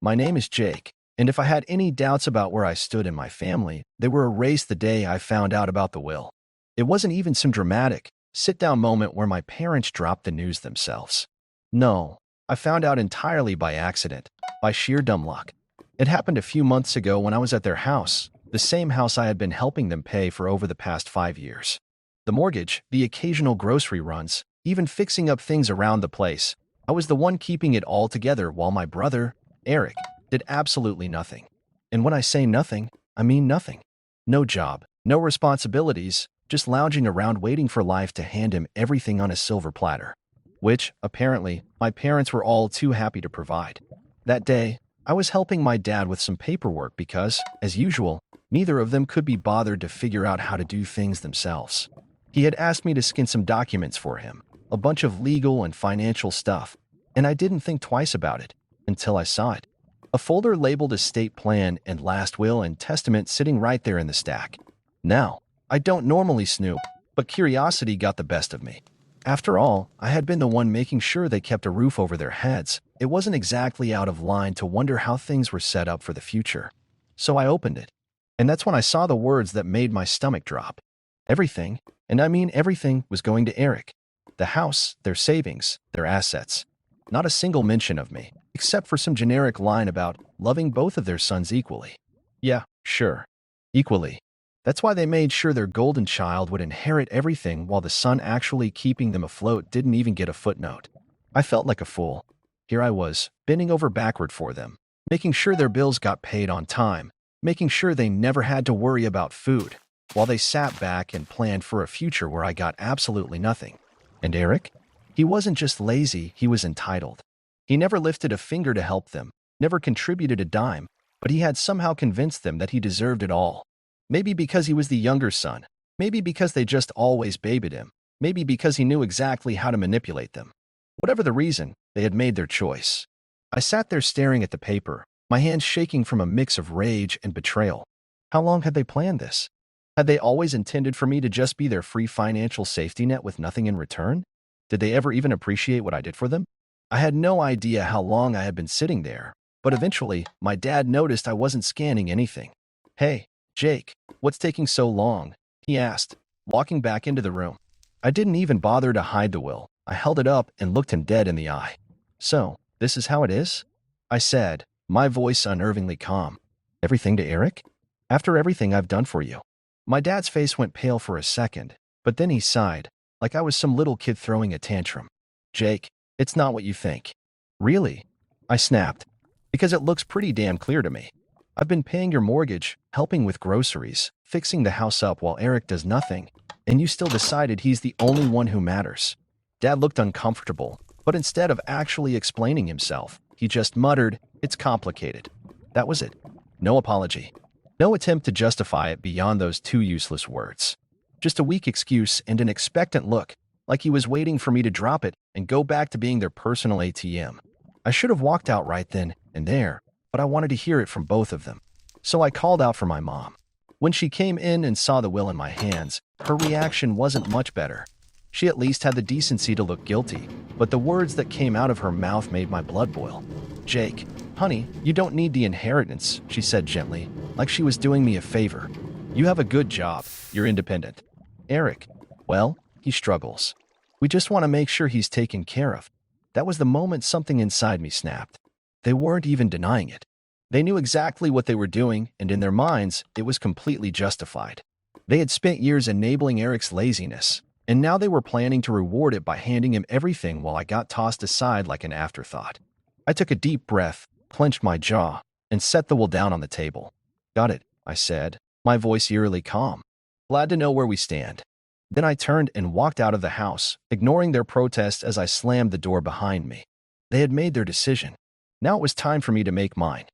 My name is Jake, and if I had any doubts about where I stood in my family, they were erased the day I found out about the will. It wasn't even some dramatic, sit-down moment where my parents dropped the news themselves. No, I found out entirely by accident, by sheer dumb luck. It happened a few months ago when I was at their house, the same house I had been helping them pay for over the past 5 years. The mortgage, the occasional grocery runs, even fixing up things around the place. I was the one keeping it all together while my brother, Eric, did absolutely nothing. And when I say nothing, I mean nothing. No job, no responsibilities, just lounging around waiting for life to hand him everything on a silver platter, which, apparently, my parents were all too happy to provide. That day, I was helping my dad with some paperwork because, as usual, neither of them could be bothered to figure out how to do things themselves. He had asked me to scan some documents for him, a bunch of legal and financial stuff, and I didn't think twice about it until I saw it. A folder labeled estate plan and last will and testament sitting right there in the stack. Now, I don't normally snoop, but curiosity got the best of me. After all, I had been the one making sure they kept a roof over their heads. It wasn't exactly out of line to wonder how things were set up for the future. So I opened it. And that's when I saw the words that made my stomach drop. Everything, and I mean everything, was going to Eric. The house, their savings, their assets. Not a single mention of me, except for some generic line about loving both of their sons equally. Yeah, sure. Equally. That's why they made sure their golden child would inherit everything while the son actually keeping them afloat didn't even get a footnote. I felt like a fool. Here I was, bending over backward for them, making sure their bills got paid on time, making sure they never had to worry about food, while they sat back and planned for a future where I got absolutely nothing. And Eric? He wasn't just lazy, he was entitled. He never lifted a finger to help them, never contributed a dime, but he had somehow convinced them that he deserved it all. Maybe because he was the younger son, maybe because they just always babied him, maybe because he knew exactly how to manipulate them. Whatever the reason, they had made their choice. I sat there staring at the paper, my hands shaking from a mix of rage and betrayal. How long had they planned this? Had they always intended for me to just be their free financial safety net with nothing in return? Did they ever even appreciate what I did for them? I had no idea how long I had been sitting there, but eventually, my dad noticed I wasn't scanning anything. "Hey, Jake, what's taking so long?" he asked, walking back into the room. I didn't even bother to hide the will. I held it up and looked him dead in the eye. "So, this is how it is?" I said, my voice unnervingly calm. "Everything to Eric? After everything I've done for you?" My dad's face went pale for a second, but then he sighed, like I was some little kid throwing a tantrum. "Jake, it's not what you think." "Really?" I snapped. "Because it looks pretty damn clear to me. I've been paying your mortgage, helping with groceries, fixing the house up while Eric does nothing, and you still decided he's the only one who matters." Dad looked uncomfortable, but instead of actually explaining himself, he just muttered, "It's complicated." That was it. No apology. No attempt to justify it beyond those two useless words. Just a weak excuse and an expectant look, like he was waiting for me to drop it and go back to being their personal ATM. I should have walked out right then and there, but I wanted to hear it from both of them. So I called out for my mom. When she came in and saw the will in my hands, her reaction wasn't much better. She at least had the decency to look guilty, but the words that came out of her mouth made my blood boil. "Jake, honey, you don't need the inheritance," she said gently, like she was doing me a favor. "You have a good job. You're independent. Eric, well, he struggles. We just want to make sure he's taken care of." That was the moment something inside me snapped. They weren't even denying it. They knew exactly what they were doing, and in their minds, it was completely justified. They had spent years enabling Eric's laziness, and now they were planning to reward it by handing him everything while I got tossed aside like an afterthought. I took a deep breath, clenched my jaw, and set the will down on the table. "Got it," I said, my voice eerily calm. "Glad to know where we stand." Then I turned and walked out of the house, ignoring their protests as I slammed the door behind me. They had made their decision. Now it was time for me to make mine.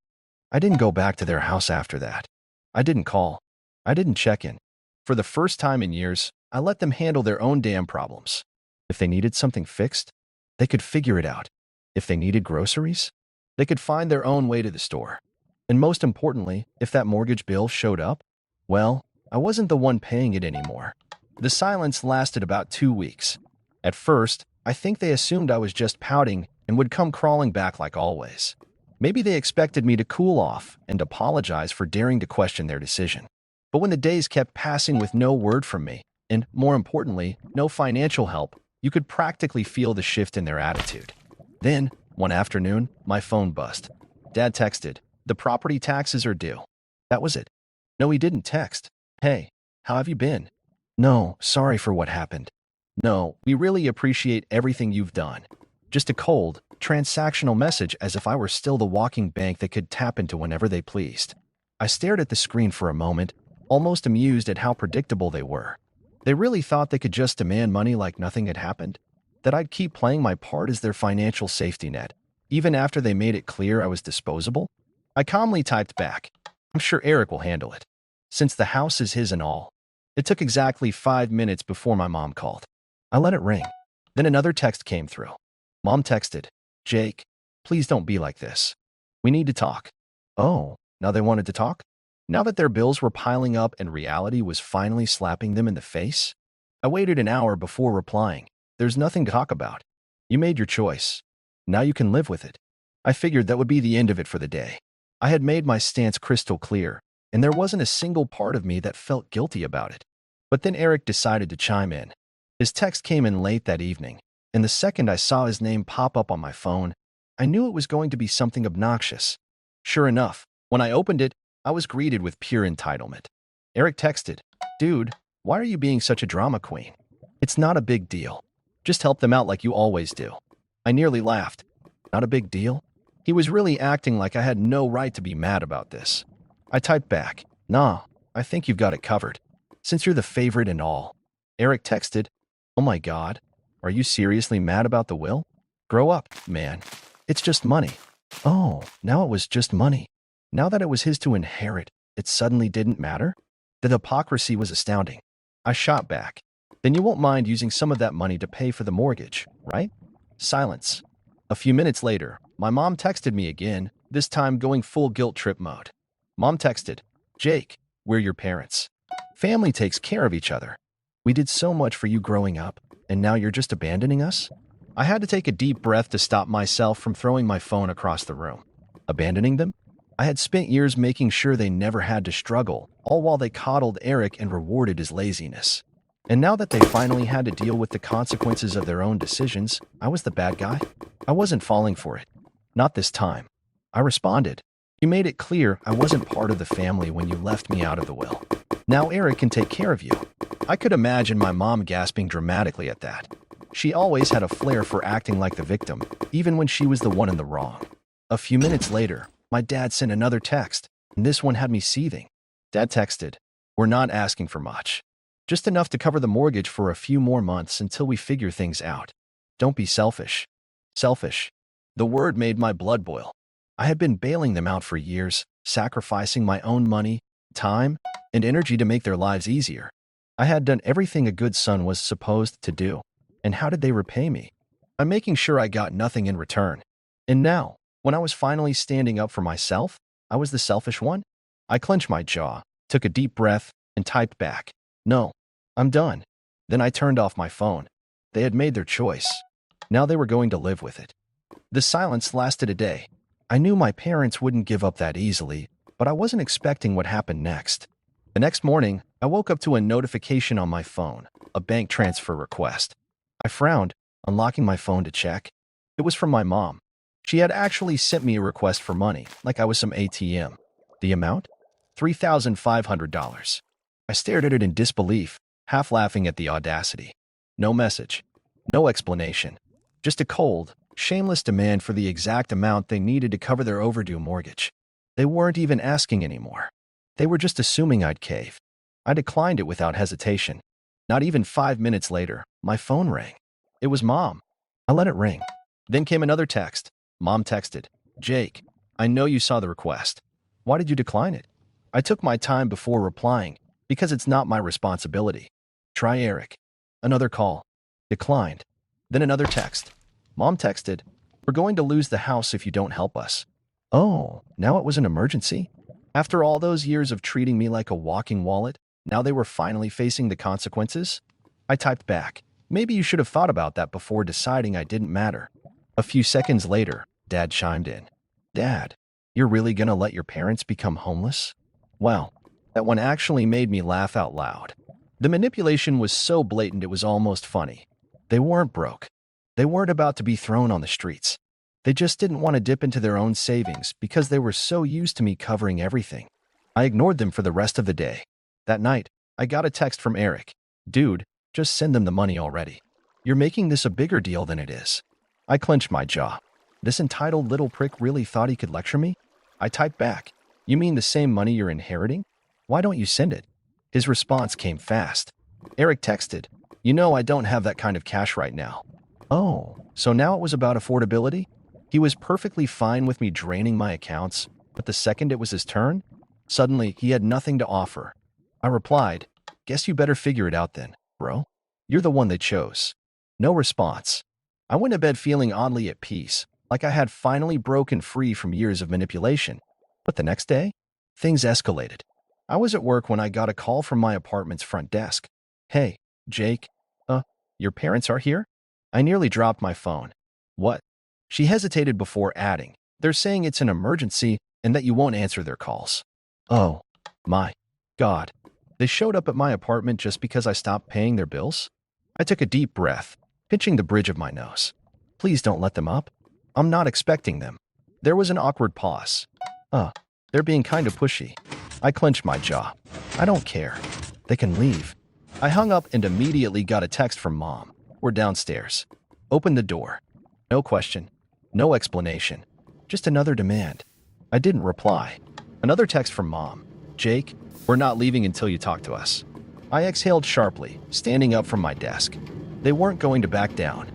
I didn't go back to their house after that. I didn't call. I didn't check in. For the first time in years, I let them handle their own damn problems. If they needed something fixed, they could figure it out. If they needed groceries, they could find their own way to the store. And most importantly, if that mortgage bill showed up, well, I wasn't the one paying it anymore. The silence lasted about 2 weeks. At first, I think they assumed I was just pouting and would come crawling back like always. Maybe they expected me to cool off and apologize for daring to question their decision. But when the days kept passing with no word from me, and more importantly, no financial help, you could practically feel the shift in their attitude. Then, one afternoon, my phone buzzed. Dad texted, "The property taxes are due." That was it. No, he didn't text, "Hey, how have you been?" No, "Sorry for what happened." No, "We really appreciate everything you've done." Just a cold, transactional message as if I were still the walking bank they could tap into whenever they pleased. I stared at the screen for a moment, almost amused at how predictable they were. They really thought they could just demand money like nothing had happened? That I'd keep playing my part as their financial safety net, even after they made it clear I was disposable? I calmly typed back, "I'm sure Eric will handle it, since the house is his and all." It took exactly 5 minutes before my mom called. I let it ring. Then another text came through. Mom texted, "Jake, please don't be like this. We need to talk." Oh, now they wanted to talk? Now that their bills were piling up and reality was finally slapping them in the face? I waited an hour before replying. "There's nothing to talk about. You made your choice. Now you can live with it." I figured that would be the end of it for the day. I had made my stance crystal clear, and there wasn't a single part of me that felt guilty about it. But then Eric decided to chime in. His text came in late that evening, and the second I saw his name pop up on my phone, I knew it was going to be something obnoxious. Sure enough, when I opened it, I was greeted with pure entitlement. Eric texted, "Dude, why are you being such a drama queen? It's not a big deal. Just help them out like you always do." I nearly laughed. Not a big deal? He was really acting like I had no right to be mad about this. I typed back, "Nah, I think you've got it covered, since you're the favorite and all." Eric texted, "Oh my God, are you seriously mad about the will? Grow up, man. It's just money." Oh, now it was just money. Now that it was his to inherit, it suddenly didn't matter? The hypocrisy was astounding. I shot back. "Then you won't mind using some of that money to pay for the mortgage, right?" Silence. A few minutes later, my mom texted me again, this time going full guilt trip mode. Mom texted, "Jake, we're your parents. Family takes care of each other. We did so much for you growing up, and now you're just abandoning us?" I had to take a deep breath to stop myself from throwing my phone across the room. Abandoning them? I had spent years making sure they never had to struggle, all while they coddled Eric and rewarded his laziness. And now that they finally had to deal with the consequences of their own decisions, I was the bad guy? I wasn't falling for it. Not this time. I responded, "You made it clear I wasn't part of the family when you left me out of the will. Now Eric can take care of you." I could imagine my mom gasping dramatically at that. She always had a flair for acting like the victim, even when she was the one in the wrong. A few minutes later, my dad sent another text, and this one had me seething. Dad texted, "We're not asking for much. Just enough to cover the mortgage for a few more months until we figure things out. Don't be selfish." Selfish. The word made my blood boil. I had been bailing them out for years, sacrificing my own money, time, and energy to make their lives easier. I had done everything a good son was supposed to do. And how did they repay me? I'm making sure I got nothing in return. And now, when I was finally standing up for myself, I was the selfish one? I clenched my jaw, took a deep breath, and typed back, "No, I'm done." Then I turned off my phone. They had made their choice. Now they were going to live with it. The silence lasted a day. I knew my parents wouldn't give up that easily, but I wasn't expecting what happened next. The next morning, I woke up to a notification on my phone, a bank transfer request. I frowned, unlocking my phone to check. It was from my mom. She had actually sent me a request for money, like I was some ATM. The amount? $3,500. I stared at it in disbelief, half laughing at the audacity. No message. No explanation. Just a cold, shameless demand for the exact amount they needed to cover their overdue mortgage. They weren't even asking anymore. They were just assuming I'd cave. I declined it without hesitation. Not even 5 minutes later, my phone rang. It was Mom. I let it ring. Then came another text. Mom texted, "Jake, I know you saw the request. Why did you decline it?" I took my time before replying, because it's not my responsibility. Try Eric. Another call. Declined. Then another text. Mom texted, "We're going to lose the house if you don't help us." Oh, now it was an emergency? After all those years of treating me like a walking wallet, now they were finally facing the consequences? I typed back, "Maybe you should have thought about that before deciding I didn't matter." A few seconds later, Dad chimed in. "Dad, You're really gonna let your parents become homeless? Wow, that one actually made me laugh out loud. The manipulation was so blatant it was almost funny. They weren't broke. They weren't about to be thrown on the streets. They just didn't want to dip into their own savings because they were so used to me covering everything. I ignored them for the rest of the day. That night, I got a text from Eric. Dude, just send them the money already. You're making this a bigger deal than it is. I clenched my jaw. This entitled little prick really thought he could lecture me? I typed back. You mean the same money you're inheriting? Why don't you send it? His response came fast. Eric texted, You know I don't have that kind of cash right now. Oh, so now it was about affordability? He was perfectly fine with me draining my accounts, but the second it was his turn, suddenly he had nothing to offer. I replied, Guess you better figure it out then, bro. You're the one they chose. No response. I went to bed feeling oddly at peace, like I had finally broken free from years of manipulation. But the next day, things escalated. I was at work when I got a call from my apartment's front desk. Hey, Jake, your parents are here? I nearly dropped my phone. What? She hesitated before adding, They're saying it's an emergency and that you won't answer their calls. Oh, my God. They showed up at my apartment just because I stopped paying their bills? I took a deep breath, pinching the bridge of my nose. Please don't let them up. I'm not expecting them. There was an awkward pause. They're being kind of pushy. I clenched my jaw. I don't care. They can leave. I hung up and immediately got a text from Mom. We're downstairs. Open the door. No question. No explanation. Just another demand. I didn't reply. Another text from Mom. Jake, we're not leaving until you talk to us. I exhaled sharply, standing up from my desk. They weren't going to back down.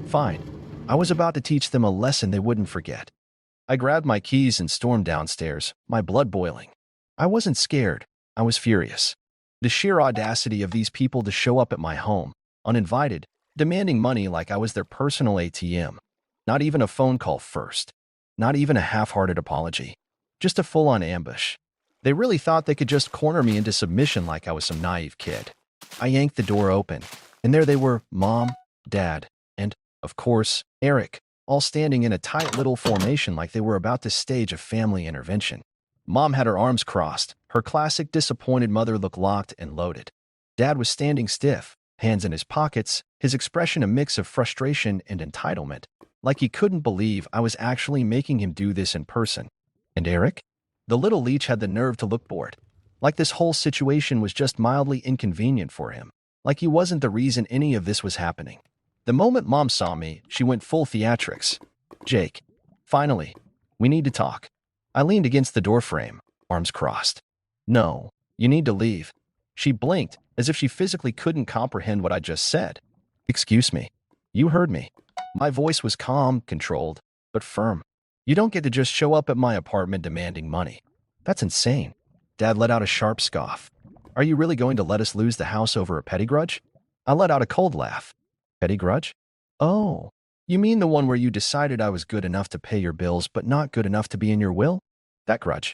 Fine. I was about to teach them a lesson they wouldn't forget. I grabbed my keys and stormed downstairs, my blood boiling. I wasn't scared. I was furious. The sheer audacity of these people to show up at my home, uninvited, demanding money like I was their personal ATM. Not even a phone call first. Not even a half-hearted apology. Just a full-on ambush. They really thought they could just corner me into submission like I was some naive kid. I yanked the door open, and there they were, Mom, Dad, and, of course, Eric, all standing in a tight little formation like they were about to stage a family intervention. Mom had her arms crossed, her classic disappointed mother look locked and loaded. Dad was standing stiff, hands in his pockets, his expression a mix of frustration and entitlement, like he couldn't believe I was actually making him do this in person. And Eric? The little leech had the nerve to look bored, like this whole situation was just mildly inconvenient for him, like he wasn't the reason any of this was happening. The moment Mom saw me, she went full theatrics. Jake, finally, we need to talk. I leaned against the doorframe, arms crossed. No, you need to leave. She blinked, as if she physically couldn't comprehend what I just said. Excuse me. You heard me. My voice was calm, controlled, but firm. You don't get to just show up at my apartment demanding money. That's insane. Dad let out a sharp scoff. Are you really going to let us lose the house over a petty grudge? I let out a cold laugh. Petty grudge? Oh, you mean the one where you decided I was good enough to pay your bills but not good enough to be in your will? That grudge.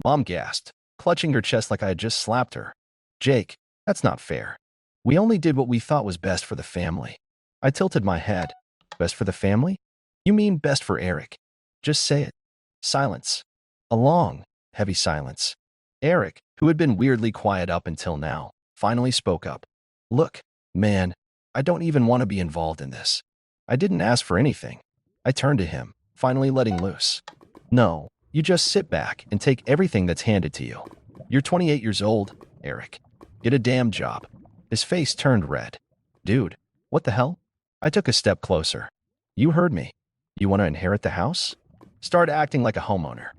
Mom gasped, clutching her chest like I had just slapped her. Jake, that's not fair. We only did what we thought was best for the family. I tilted my head. Best for the family? You mean best for Eric. Just say it. Silence. A long, heavy silence. Eric, who had been weirdly quiet up until now, finally spoke up. Look, man, I don't even want to be involved in this. I didn't ask for anything. I turned to him, finally letting loose. No, you just sit back and take everything that's handed to you. You're 28 years old, Eric. Get a damn job. His face turned red. Dude, what the hell? I took a step closer. You heard me. You want to inherit the house? Start acting like a homeowner.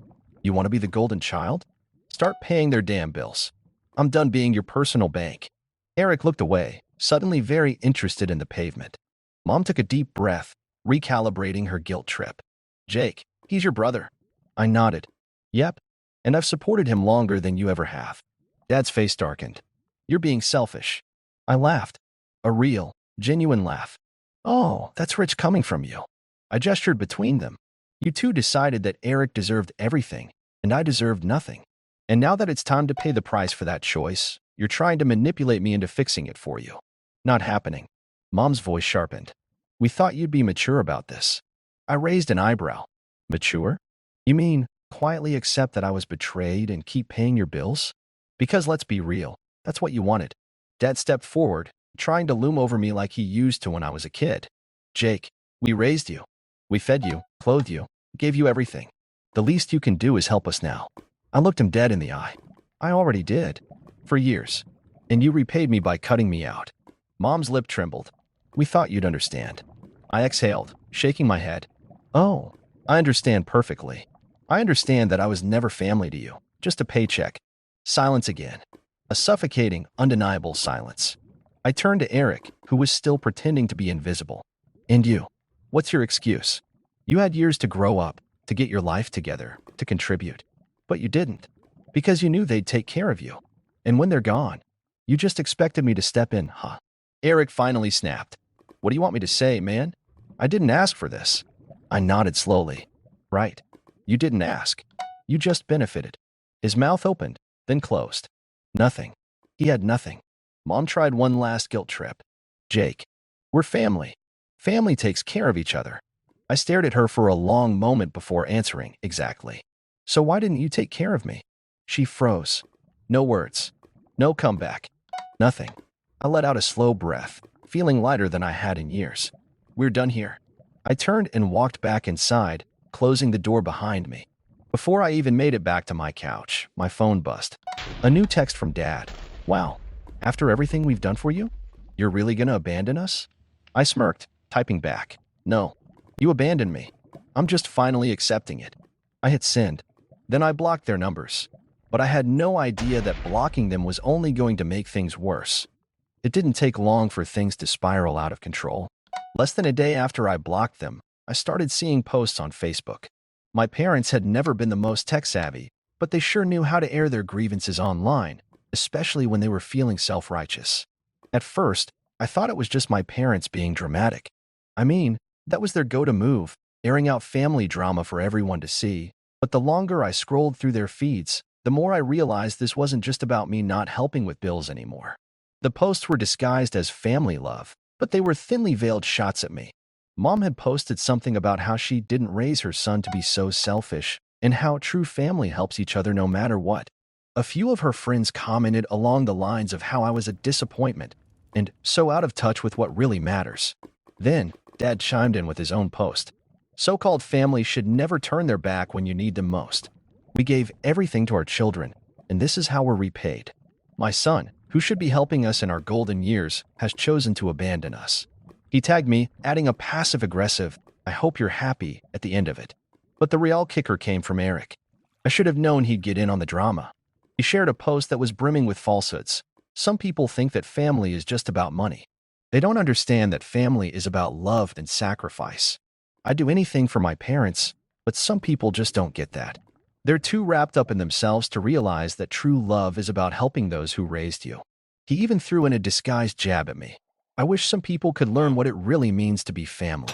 You want to be the golden child? Start paying their damn bills. I'm done being your personal bank. Eric looked away, suddenly very interested in the pavement. Mom took a deep breath, recalibrating her guilt trip. Jake, he's your brother. I nodded. Yep, and I've supported him longer than you ever have. Dad's face darkened. You're being selfish. I laughed. A real, genuine laugh. Oh, that's rich coming from you. I gestured between them. You two decided that Eric deserved everything, and I deserved nothing. And now that it's time to pay the price for that choice, you're trying to manipulate me into fixing it for you. Not happening. Mom's voice sharpened. We thought you'd be mature about this. I raised an eyebrow. Mature? You mean quietly accept that I was betrayed and keep paying your bills? Because let's be real, that's what you wanted. Dad stepped forward, trying to loom over me like he used to when I was a kid. Jake, we raised you. We fed you, clothed you, gave you everything. The least you can do is help us now. I looked him dead in the eye. I already did. For years. And you repaid me by cutting me out. Mom's lip trembled. We thought you'd understand. I exhaled, shaking my head. Oh, I understand perfectly. I understand that I was never family to you, just a paycheck. Silence again. A suffocating, undeniable silence. I turned to Eric, who was still pretending to be invisible. And you? What's your excuse? You had years to grow up, to get your life together, to contribute. But you didn't. Because you knew they'd take care of you. And when they're gone, you just expected me to step in, huh? Eric finally snapped. What do you want me to say, man? I didn't ask for this. I nodded slowly. Right. You didn't ask. You just benefited. His mouth opened, then closed. Nothing. He had nothing. Mom tried one last guilt trip. Jake, we're family. Family takes care of each other. I stared at her for a long moment before answering exactly. So why didn't you take care of me? She froze. No words. No comeback. Nothing. I let out a slow breath, feeling lighter than I had in years. We're done here. I turned and walked back inside, closing the door behind me. Before I even made it back to my couch, my phone buzzed. A new text from Dad. Wow. After everything we've done for you? You're really gonna abandon us? I smirked, typing back. No. You abandoned me. I'm just finally accepting it. I had sinned. Then I blocked their numbers. But I had no idea that blocking them was only going to make things worse. It didn't take long for things to spiral out of control. Less than a day after I blocked them, I started seeing posts on Facebook. My parents had never been the most tech-savvy, but they sure knew how to air their grievances online, especially when they were feeling self-righteous. At first, I thought it was just my parents being dramatic. I mean, that was their go-to move, airing out family drama for everyone to see. But the longer I scrolled through their feeds, the more I realized this wasn't just about me not helping with bills anymore. The posts were disguised as family love, but they were thinly veiled shots at me. Mom had posted something about how she didn't raise her son to be so selfish, and how true family helps each other no matter what. A few of her friends commented along the lines of how I was a disappointment, and so out of touch with what really matters. Then, Dad chimed in with his own post. So-called family should never turn their back when you need them most. We gave everything to our children, and this is how we're repaid. My son, who should be helping us in our golden years, has chosen to abandon us. He tagged me, adding a passive-aggressive, I hope you're happy, at the end of it. But the real kicker came from Eric. I should have known he'd get in on the drama. He shared a post that was brimming with falsehoods. Some people think that family is just about money. They don't understand that family is about love and sacrifice. I'd do anything for my parents, but some people just don't get that. They're too wrapped up in themselves to realize that true love is about helping those who raised you. He even threw in a disguised jab at me. I wish some people could learn what it really means to be family.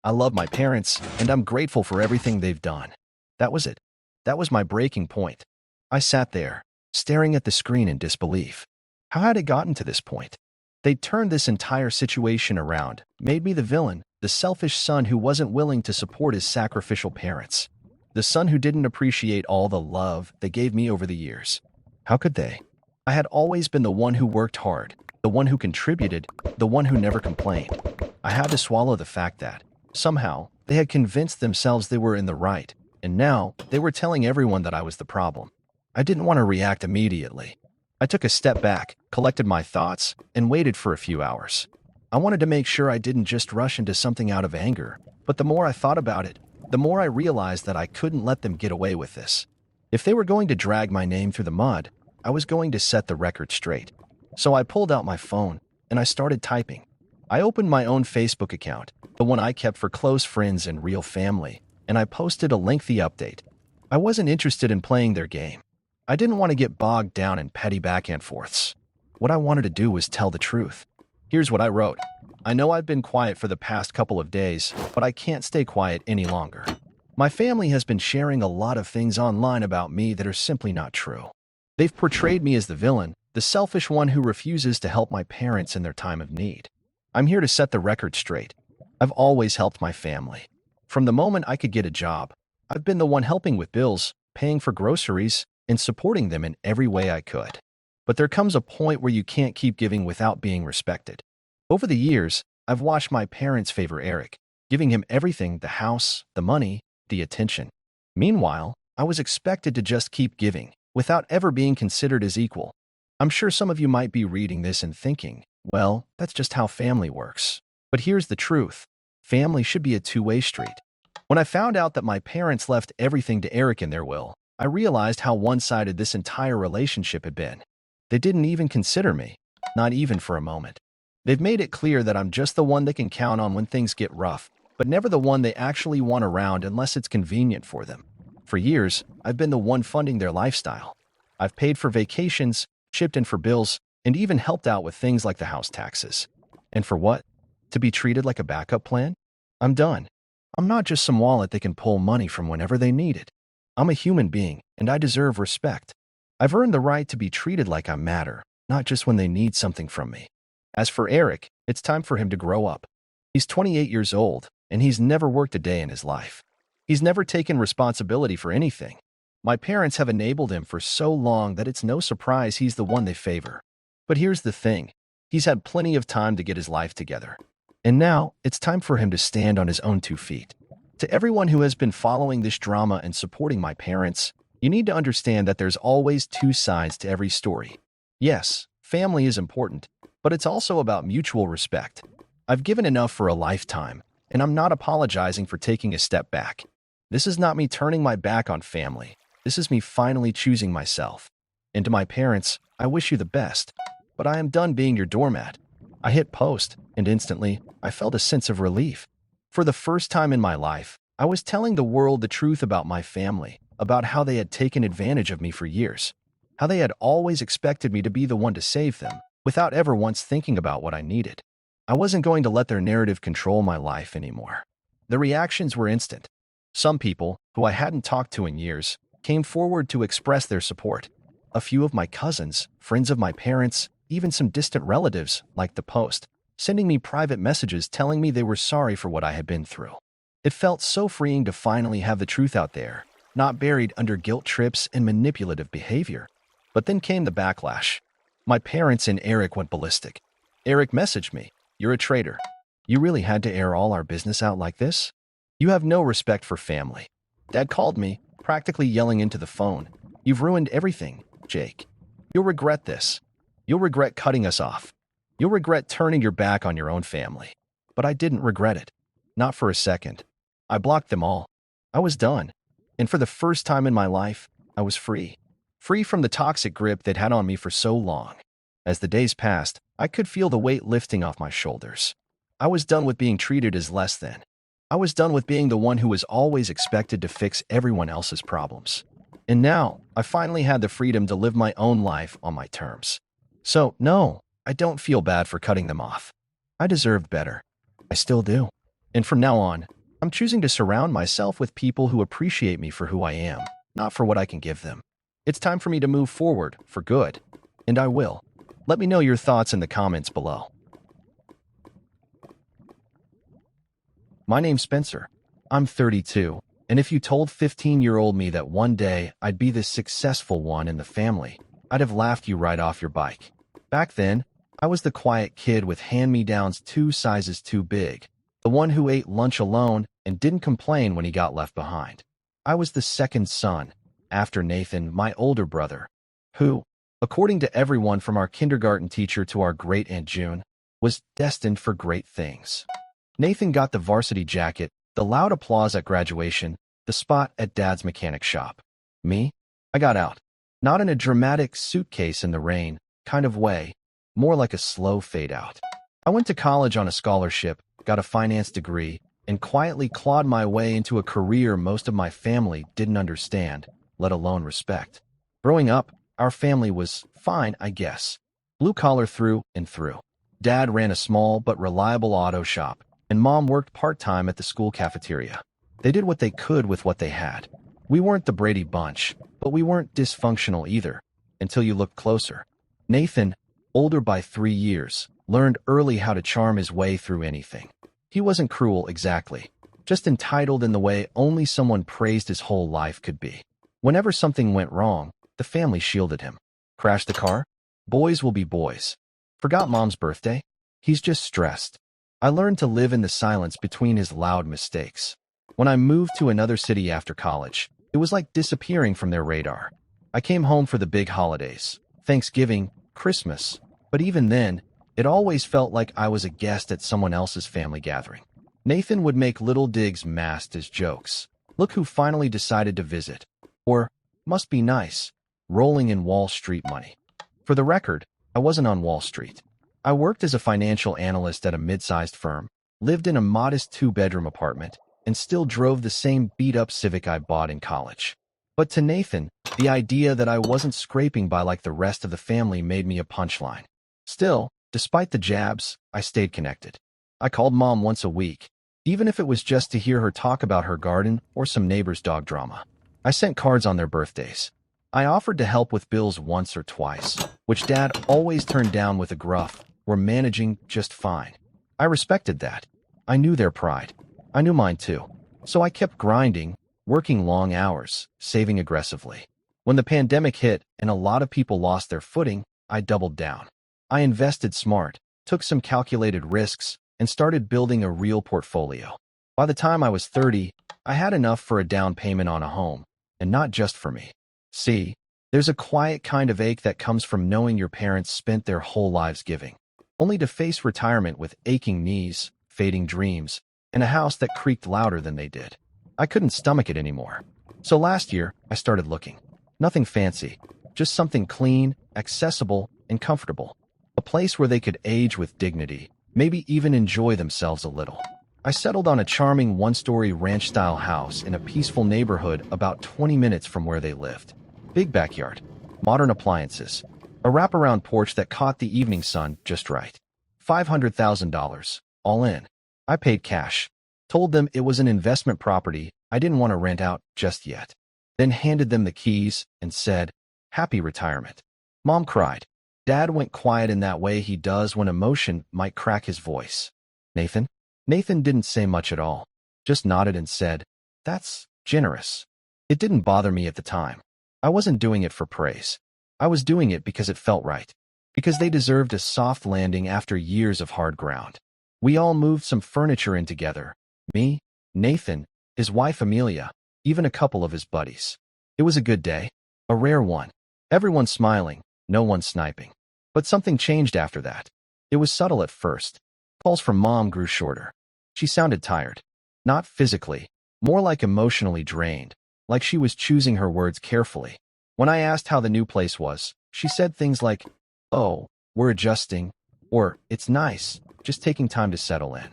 I love my parents, and I'm grateful for everything they've done. That was it. That was my breaking point. I sat there, staring at the screen in disbelief. How had it gotten to this point? They'd turned this entire situation around, made me the villain, the selfish son who wasn't willing to support his sacrificial parents. The son who didn't appreciate all the love they gave me over the years. How could they? I had always been the one who worked hard, the one who contributed, the one who never complained. I had to swallow the fact that, somehow, they had convinced themselves they were in the right, and now they were telling everyone that I was the problem. I didn't want to react immediately. I took a step back, collected my thoughts, and waited for a few hours. I wanted to make sure I didn't just rush into something out of anger, but the more I thought about it, the more I realized that I couldn't let them get away with this. If they were going to drag my name through the mud, I was going to set the record straight. So I pulled out my phone, and I started typing. I opened my own Facebook account, the one I kept for close friends and real family, and I posted a lengthy update. I wasn't interested in playing their game. I didn't want to get bogged down in petty back and forths. What I wanted to do was tell the truth. Here's what I wrote. I know I've been quiet for the past couple of days, but I can't stay quiet any longer. My family has been sharing a lot of things online about me that are simply not true. They've portrayed me as the villain, the selfish one who refuses to help my parents in their time of need. I'm here to set the record straight. I've always helped my family. From the moment I could get a job, I've been the one helping with bills, paying for groceries, and supporting them in every way I could. But there comes a point where you can't keep giving without being respected. Over the years, I've watched my parents favor Eric, giving him everything: the house, the money, the attention. Meanwhile, I was expected to just keep giving, without ever being considered as equal. I'm sure some of you might be reading this and thinking, well, that's just how family works. But here's the truth. Family should be a two-way street. When I found out that my parents left everything to Eric in their will, I realized how one-sided this entire relationship had been. They didn't even consider me, not even for a moment. They've made it clear that I'm just the one they can count on when things get rough, but never the one they actually want around unless it's convenient for them. For years, I've been the one funding their lifestyle. I've paid for vacations, chipped in for bills, and even helped out with things like the house taxes. And for what? To be treated like a backup plan? I'm done. I'm not just some wallet they can pull money from whenever they need it. I'm a human being, and I deserve respect. I've earned the right to be treated like I matter, not just when they need something from me. As for Eric, it's time for him to grow up. He's 28 years old, and he's never worked a day in his life. He's never taken responsibility for anything. My parents have enabled him for so long that it's no surprise he's the one they favor. But here's the thing. He's had plenty of time to get his life together. And now, it's time for him to stand on his own 2 feet. To everyone who has been following this drama and supporting my parents, you need to understand that there's always 2 sides to every story. Yes, family is important, but it's also about mutual respect. I've given enough for a lifetime, and I'm not apologizing for taking a step back. This is not me turning my back on family. This is me finally choosing myself. And to my parents, I wish you the best, but I am done being your doormat. I hit post, and instantly, I felt a sense of relief. For the first time in my life, I was telling the world the truth about my family, about how they had taken advantage of me for years, how they had always expected me to be the one to save them, without ever once thinking about what I needed. I wasn't going to let their narrative control my life anymore. The reactions were instant. Some people, who I hadn't talked to in years, came forward to express their support. A few of my cousins, friends of my parents, even some distant relatives, liked the post, sending me private messages telling me they were sorry for what I had been through. It felt so freeing to finally have the truth out there, not buried under guilt trips and manipulative behavior. But then came the backlash. My parents and Eric went ballistic. Eric messaged me, "You're a traitor. You really had to air all our business out like this? You have no respect for family." Dad called me, practically yelling into the phone, "You've ruined everything, Jake. You'll regret this. You'll regret cutting us off. You'll regret turning your back on your own family." But I didn't regret it. Not for a second. I blocked them all. I was done. And for the first time in my life, I was free. Free from the toxic grip they'd had on me for so long. As the days passed, I could feel the weight lifting off my shoulders. I was done with being treated as less than. I was done with being the one who was always expected to fix everyone else's problems. And now, I finally had the freedom to live my own life on my terms. So, no, I don't feel bad for cutting them off. I deserved better. I still do. And from now on, I'm choosing to surround myself with people who appreciate me for who I am, not for what I can give them. It's time for me to move forward, for good. And I will. Let me know your thoughts in the comments below. My name's Spencer. I'm 32, and if you told 15-year-old me that one day I'd be the successful one in the family, I'd have laughed you right off your bike. Back then, I was the quiet kid with hand-me-downs 2 sizes too big, the one who ate lunch alone and didn't complain when he got left behind. I was the second son, after Nathan, my older brother, who, according to everyone from our kindergarten teacher to our great-aunt June, was destined for great things. Nathan got the varsity jacket, the loud applause at graduation, the spot at Dad's mechanic shop. Me? I got out. Not in a dramatic suitcase in the rain kind of way, more like a slow fade out. I went to college on a scholarship, got a finance degree, and quietly clawed my way into a career most of my family didn't understand, let alone respect. Growing up, our family was fine, I guess. Blue collar through and through. Dad ran a small but reliable auto shop, and Mom worked part-time at the school cafeteria. They did what they could with what they had. We weren't the Brady Bunch, but we weren't dysfunctional either, until you looked closer. Nathan, older by 3 years, learned early how to charm his way through anything. He wasn't cruel exactly, just entitled in the way only someone praised his whole life could be. Whenever something went wrong, the family shielded him. Crashed the car? Boys will be boys. Forgot mom's birthday? He's just stressed. I learned to live in the silence between his loud mistakes. When I moved to another city after college, it was like disappearing from their radar. I came home for the big holidays, Thanksgiving, Christmas, but even then, it always felt like I was a guest at someone else's family gathering. Nathan would make little digs masked as jokes. Look who finally decided to visit. Or, must be nice, rolling in Wall Street money. For the record, I wasn't on Wall Street. I worked as a financial analyst at a mid-sized firm, lived in a modest two-bedroom apartment, and still drove the same beat-up Civic I bought in college. But to Nathan, the idea that I wasn't scraping by like the rest of the family made me a punchline. Still, despite the jabs, I stayed connected. I called mom once a week, even if it was just to hear her talk about her garden or some neighbor's dog drama. I sent cards on their birthdays. I offered to help with bills once or twice, which Dad always turned down with a gruff, "We're managing just fine." I respected that. I knew their pride. I knew mine too. So I kept grinding, working long hours, saving aggressively. When the pandemic hit and a lot of people lost their footing, I doubled down. I invested smart, took some calculated risks, and started building a real portfolio. By the time I was 30, I had enough for a down payment on a home, and not just for me. See, there's a quiet kind of ache that comes from knowing your parents spent their whole lives giving, only to face retirement with aching knees, fading dreams, and a house that creaked louder than they did. I couldn't stomach it anymore. So last year, I started looking. Nothing fancy, just something clean, accessible, and comfortable. A place where they could age with dignity, maybe even enjoy themselves a little. I settled on a charming one-story ranch-style house in a peaceful neighborhood about 20 minutes from where they lived. Big backyard, modern appliances, a wraparound porch that caught the evening sun just right. $500,000, all in. I paid cash, told them it was an investment property I didn't want to rent out just yet, then handed them the keys and said, "Happy retirement." Mom cried. Dad went quiet in that way he does when emotion might crack his voice. Nathan? Nathan didn't say much at all, just nodded and said, "That's generous." It didn't bother me at the time. I wasn't doing it for praise. I was doing it because it felt right, because they deserved a soft landing after years of hard ground. We all moved some furniture in together. Me, Nathan, his wife Amelia, even a couple of his buddies. It was a good day, a rare one. Everyone smiling, no one sniping. But something changed after that. It was subtle at first. Calls from Mom grew shorter. She sounded tired. Not physically, more like emotionally drained, like she was choosing her words carefully. When I asked how the new place was, she said things like, "Oh, we're adjusting," or "It's nice, just taking time to settle in."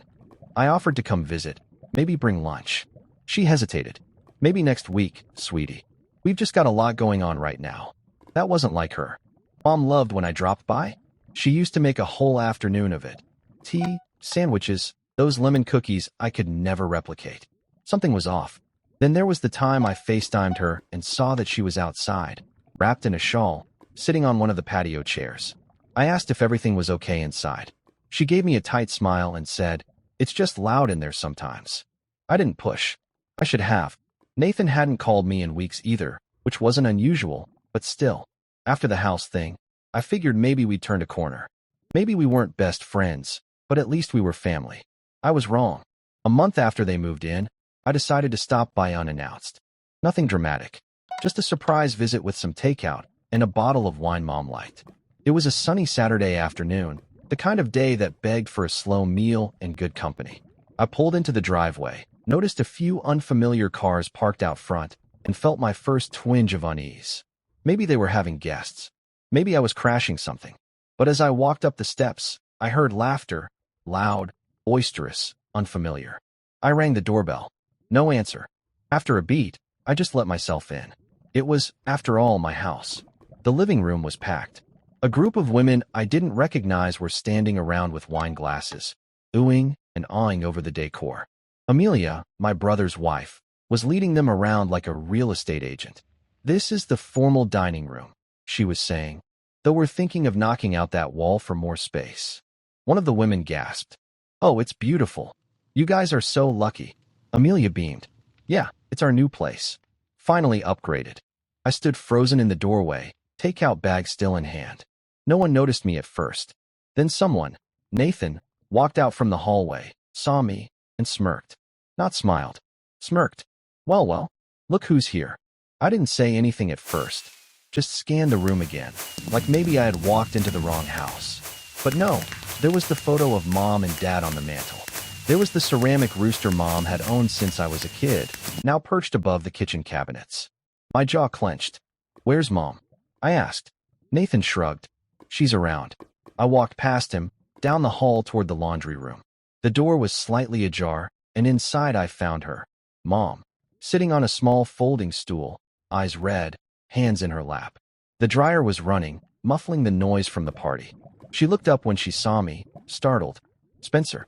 I offered to come visit, maybe bring lunch. She hesitated. "Maybe next week, sweetie. We've just got a lot going on right now." That wasn't like her. Mom loved when I dropped by. She used to make a whole afternoon of it. Tea, sandwiches, those lemon cookies I could never replicate. Something was off. Then there was the time I FaceTimed her and saw that she was outside, wrapped in a shawl, sitting on one of the patio chairs. I asked if everything was okay inside. She gave me a tight smile and said, "It's just loud in there sometimes." I didn't push. I should have. Nathan hadn't called me in weeks either, which wasn't unusual, but still. After the house thing, I figured maybe we'd turned a corner. Maybe we weren't best friends, but at least we were family. I was wrong. A month after they moved in, I decided to stop by unannounced. Nothing dramatic. Just a surprise visit with some takeout and a bottle of wine Mom liked. It was a sunny Saturday afternoon, the kind of day that begged for a slow meal and good company. I pulled into the driveway, noticed a few unfamiliar cars parked out front, and felt my first twinge of unease. Maybe they were having guests. Maybe I was crashing something. But as I walked up the steps, I heard laughter, loud, boisterous, unfamiliar. I rang the doorbell. No answer. After a beat, I just let myself in. It was, after all, my house. The living room was packed. A group of women I didn't recognize were standing around with wine glasses, oohing and awing over the decor. Amelia, my brother's wife, was leading them around like a real estate agent. "This is the formal dining room," she was saying, "though we're thinking of knocking out that wall for more space." One of the women gasped, "Oh, it's beautiful. You guys are so lucky." Amelia beamed. "Yeah, it's our new place. Finally upgraded." I stood frozen in the doorway, takeout bag still in hand. No one noticed me at first. Then someone, Nathan, walked out from the hallway, saw me, and smirked. Not smiled. Smirked. Well, look who's here. I didn't say anything at first. Just scanned the room again, like maybe I had walked into the wrong house. But no, there was the photo of Mom and Dad on the mantle. There was the ceramic rooster Mom had owned since I was a kid, now perched above the kitchen cabinets. My jaw clenched. "Where's Mom?" I asked. Nathan shrugged. "She's around." I walked past him, down the hall toward the laundry room. The door was slightly ajar, and inside I found her, Mom, sitting on a small folding stool, eyes red, hands in her lap. The dryer was running, muffling the noise from the party. She looked up when she saw me, startled. "Spencer,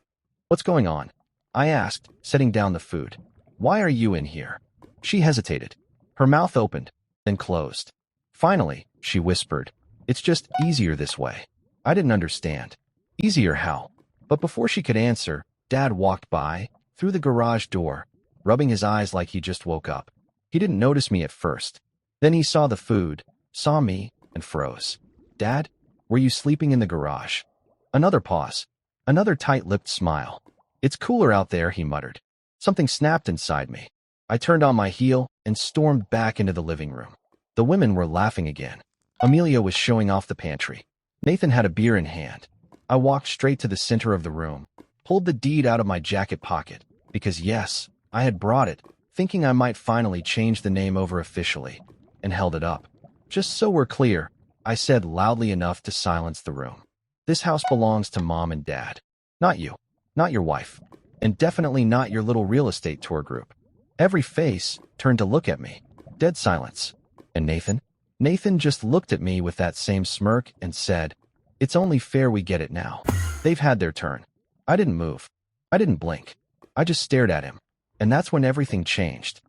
what's going on?" I asked, setting down the food. "Why are you in here?" She hesitated. Her mouth opened, then closed. Finally, she whispered, "It's just easier this way." I didn't understand. Easier how? But before she could answer, Dad walked by, through the garage door, rubbing his eyes like he just woke up. He didn't notice me at first. Then he saw the food, saw me, and froze. "Dad, were you sleeping in the garage?" Another pause. Another tight-lipped smile. "It's cooler out there," he muttered. Something snapped inside me. I turned on my heel and stormed back into the living room. The women were laughing again. Amelia was showing off the pantry. Nathan had a beer in hand. I walked straight to the center of the room, pulled the deed out of my jacket pocket, because yes, I had brought it, thinking I might finally change the name over officially, and held it up. "Just so we're clear," I said loudly enough to silence the room. "This house belongs to Mom and Dad. Not you, not your wife, and definitely not your little real estate tour group." Every face turned to look at me. Dead silence. And Nathan? Nathan just looked at me with that same smirk and said, "It's only fair we get it now. They've had their turn." I didn't move. I didn't blink. I just stared at him. And that's when everything changed.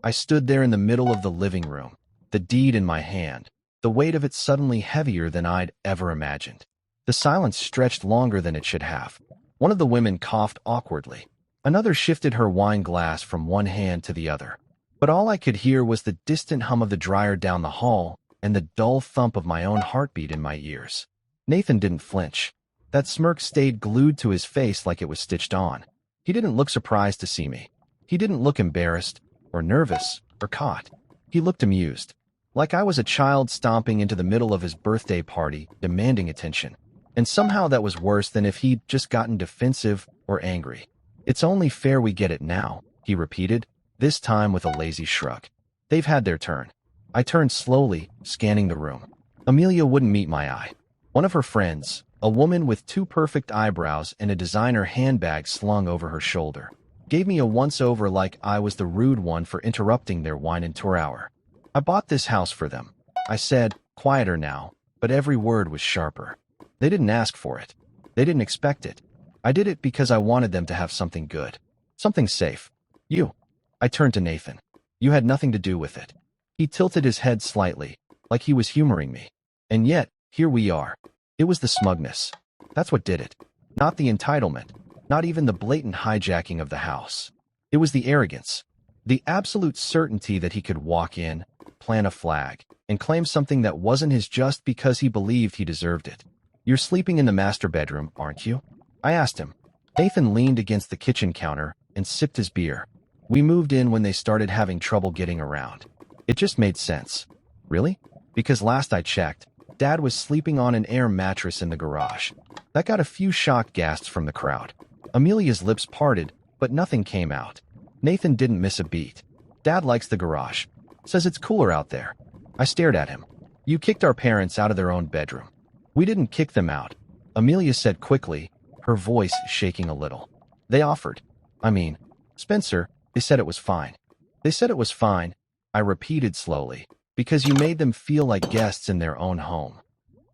I stood there in the middle of the living room, the deed in my hand, the weight of it suddenly heavier than I'd ever imagined. The silence stretched longer than it should have. One of the women coughed awkwardly. Another shifted her wine glass from one hand to the other. But all I could hear was the distant hum of the dryer down the hall and the dull thump of my own heartbeat in my ears. Nathan didn't flinch. That smirk stayed glued to his face like it was stitched on. He didn't look surprised to see me. He didn't look embarrassed, or nervous, or caught. He looked amused, like I was a child stomping into the middle of his birthday party, demanding attention. And somehow that was worse than if he'd just gotten defensive or angry. "It's only fair we get it now," he repeated, this time with a lazy shrug. "They've had their turn." I turned slowly, scanning the room. Amelia wouldn't meet my eye. One of her friends, a woman with two perfect eyebrows and a designer handbag slung over her shoulder, gave me a once-over like I was the rude one for interrupting their wine and tour hour. "I bought this house for them," I said, quieter now, but every word was sharper. "They didn't ask for it. They didn't expect it. I did it because I wanted them to have something good. Something safe. You." I turned to Nathan. "You had nothing to do with it." He tilted his head slightly, like he was humoring me. And yet, here we are. It was the smugness. That's what did it. Not the entitlement. Not even the blatant hijacking of the house. It was the arrogance. The absolute certainty that he could walk in, plant a flag, and claim something that wasn't his just because he believed he deserved it. "You're sleeping in the master bedroom, aren't you?" I asked him. Nathan leaned against the kitchen counter and sipped his beer. "We moved in when they started having trouble getting around. It just made sense." "Really?" "Because last I checked, Dad was sleeping on an air mattress in the garage." That got a few shocked gasps from the crowd. Amelia's lips parted, but nothing came out. Nathan didn't miss a beat. "Dad likes the garage. Says it's cooler out there." I stared at him. "You kicked our parents out of their own bedroom." "We didn't kick them out," Amelia said quickly, her voice shaking a little. "They offered. Spencer, they said it was fine." "They said it was fine," I repeated slowly, "because you made them feel like guests in their own home."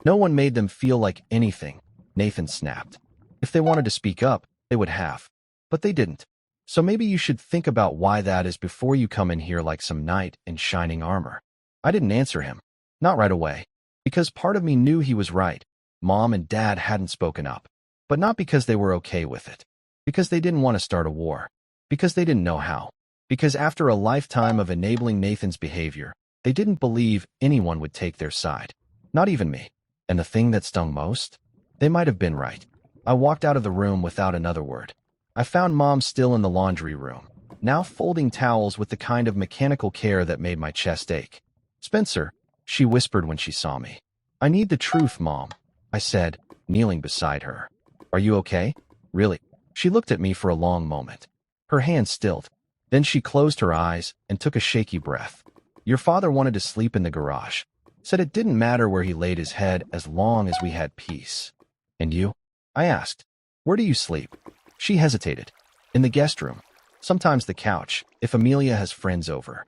"No one made them feel like anything," Nathan snapped. "If they wanted to speak up, they would have. But they didn't. So maybe you should think about why that is before you come in here like some knight in shining armor." I didn't answer him. Not right away. Because part of me knew he was right. Mom and Dad hadn't spoken up. But not because they were okay with it. Because they didn't want to start a war. Because they didn't know how. Because after a lifetime of enabling Nathan's behavior, They didn't believe anyone would take their side. Not even me. And the thing that stung most? They might have been right. I walked out of the room without another word. I found Mom still in the laundry room, now folding towels with the kind of mechanical care that made my chest ache. "Spencer," she whispered when she saw me. "I need the truth, Mom," I said, kneeling beside her. "Are you okay? Really?" She looked at me for a long moment. Her hand stilled. Then she closed her eyes and took a shaky breath. "Your father wanted to sleep in the garage. Said it didn't matter where he laid his head as long as we had peace." "And you?" I asked. "Where do you sleep?" She hesitated. "In the guest room. Sometimes the couch, if Amelia has friends over."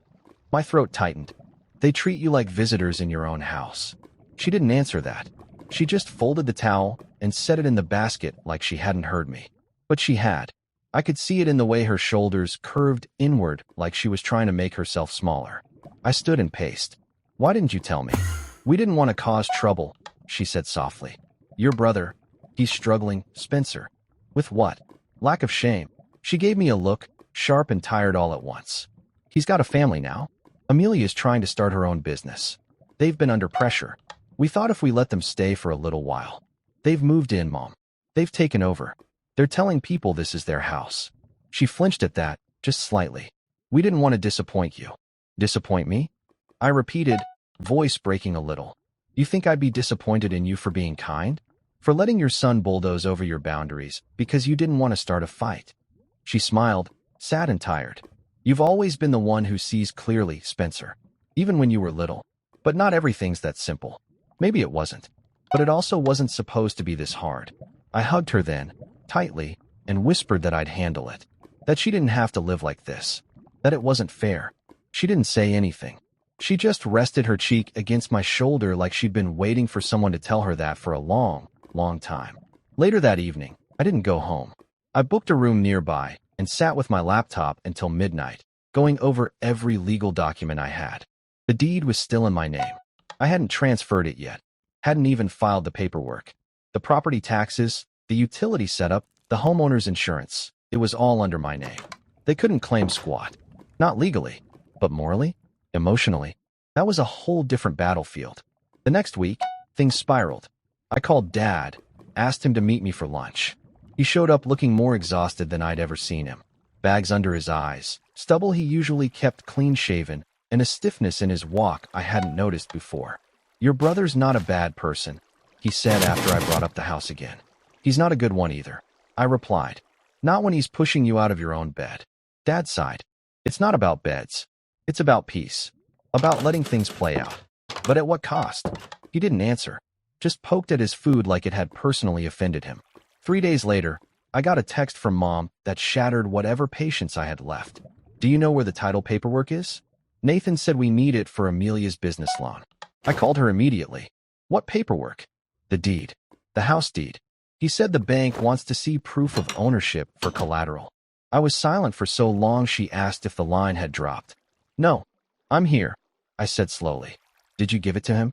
My throat tightened. "They treat you like visitors in your own house." She didn't answer that. She just folded the towel and set it in the basket like she hadn't heard me. But she had. I could see it in the way her shoulders curved inward like she was trying to make herself smaller. I stood and paced. "Why didn't you tell me?" "We didn't want to cause trouble," she said softly. "Your brother, he's struggling." "Spencer." "With what?" "Lack of shame." She gave me a look, sharp and tired all at once. "He's got a family now. Amelia's trying to start her own business. They've been under pressure. We thought if we let them stay for a little while. They've moved in, Mom. They've taken over. They're telling people this is their house." She flinched at that, just slightly. "We didn't want to disappoint you." "Disappoint me?" I repeated, voice breaking a little. "You think I'd be disappointed in you for being kind? For letting your son bulldoze over your boundaries because you didn't want to start a fight?" She smiled, sad and tired. "You've always been the one who sees clearly, Spencer. Even when you were little. But not everything's that simple." Maybe it wasn't. But it also wasn't supposed to be this hard. I hugged her then, tightly, and whispered that I'd handle it. That she didn't have to live like this. That it wasn't fair. She didn't say anything. She just rested her cheek against my shoulder like she'd been waiting for someone to tell her that for a long, long time. Later that evening, I didn't go home. I booked a room nearby and sat with my laptop until midnight, going over every legal document I had. The deed was still in my name. I hadn't transferred it yet. Hadn't even filed the paperwork. The property taxes, the utility setup, the homeowner's insurance. It was all under my name. They couldn't claim squat. Not legally, but morally, emotionally. That was a whole different battlefield. The next week, things spiraled. I called Dad, asked him to meet me for lunch. He showed up looking more exhausted than I'd ever seen him. Bags under his eyes, stubble he usually kept clean-shaven, and a stiffness in his walk I hadn't noticed before. "Your brother's not a bad person," he said after I brought up the house again. "He's not a good one either," I replied. "Not when he's pushing you out of your own bed." Dad sighed. "It's not about beds. It's about peace. About letting things play out. But at what cost?" He didn't answer. Just poked at his food like it had personally offended him. 3 days later, I got a text from Mom that shattered whatever patience I had left. "Do you know where the title paperwork is? Nathan said we need it for Amelia's business loan." I called her immediately. "What paperwork?" "The deed. The house deed. He said the bank wants to see proof of ownership for collateral." I was silent for so long she asked if the line had dropped. "No. I'm here," I said slowly. "Did you give it to him?"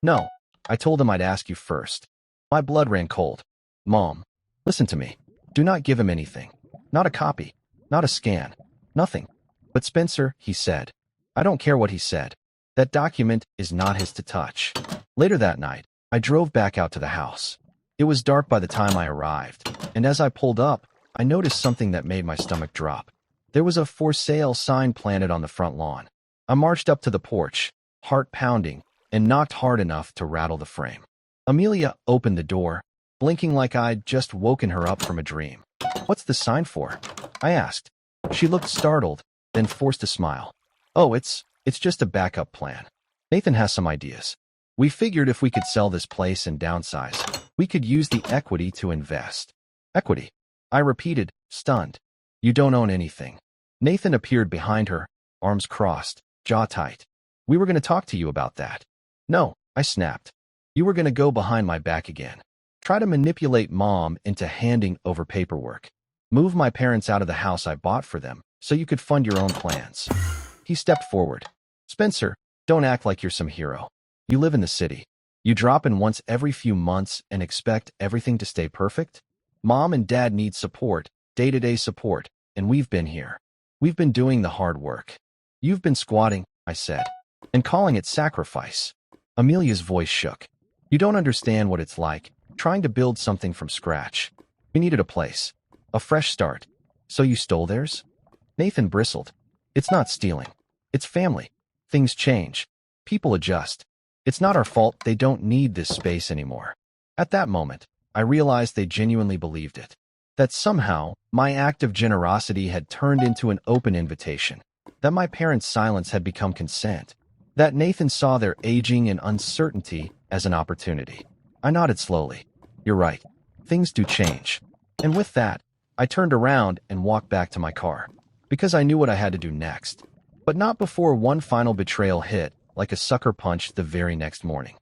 "No. I told him I'd ask you first." My blood ran cold. "Mom, listen to me. Do not give him anything. Not a copy. Not a scan. Nothing." "But Spencer," he said. "I don't care what he said. That document is not his to touch." Later that night, I drove back out to the house. It was dark by the time I arrived, and as I pulled up, I noticed something that made my stomach drop. There was a "for sale" sign planted on the front lawn. I marched up to the porch, heart pounding, and knocked hard enough to rattle the frame. Amelia opened the door, blinking like I'd just woken her up from a dream. "What's the sign for?" I asked. She looked startled, then forced a smile. "Oh, it's just a backup plan. Nathan has some ideas. We figured if we could sell this place and downsize, we could use the equity to invest." "Equity?" I repeated, stunned. "You don't own anything." Nathan appeared behind her, arms crossed, jaw tight. "We were going to talk to you about that." "No," I snapped. "You were going to go behind my back again. Try to manipulate Mom into handing over paperwork. Move my parents out of the house I bought for them so you could fund your own plans." He stepped forward. "Spencer, don't act like you're some hero. You live in the city. You drop in once every few months and expect everything to stay perfect? Mom and Dad need support, day-to-day support, and we've been here. We've been doing the hard work. You've been squatting," I said. and calling it sacrifice. Amelia's voice shook. You don't understand what it's like, trying to build something from scratch. We needed a place. A fresh start. So you stole theirs? Nathan bristled. It's not stealing. It's family. Things change. People adjust. It's not our fault they don't need this space anymore. At that moment, I realized they genuinely believed it. That somehow, my act of generosity had turned into an open invitation. That my parents' silence had become consent. That Nathan saw their aging and uncertainty as an opportunity. I nodded slowly. You're right. Things do change. And with that, I turned around and walked back to my car. Because I knew what I had to do next. But not before one final betrayal hit, like a sucker punch the very next morning.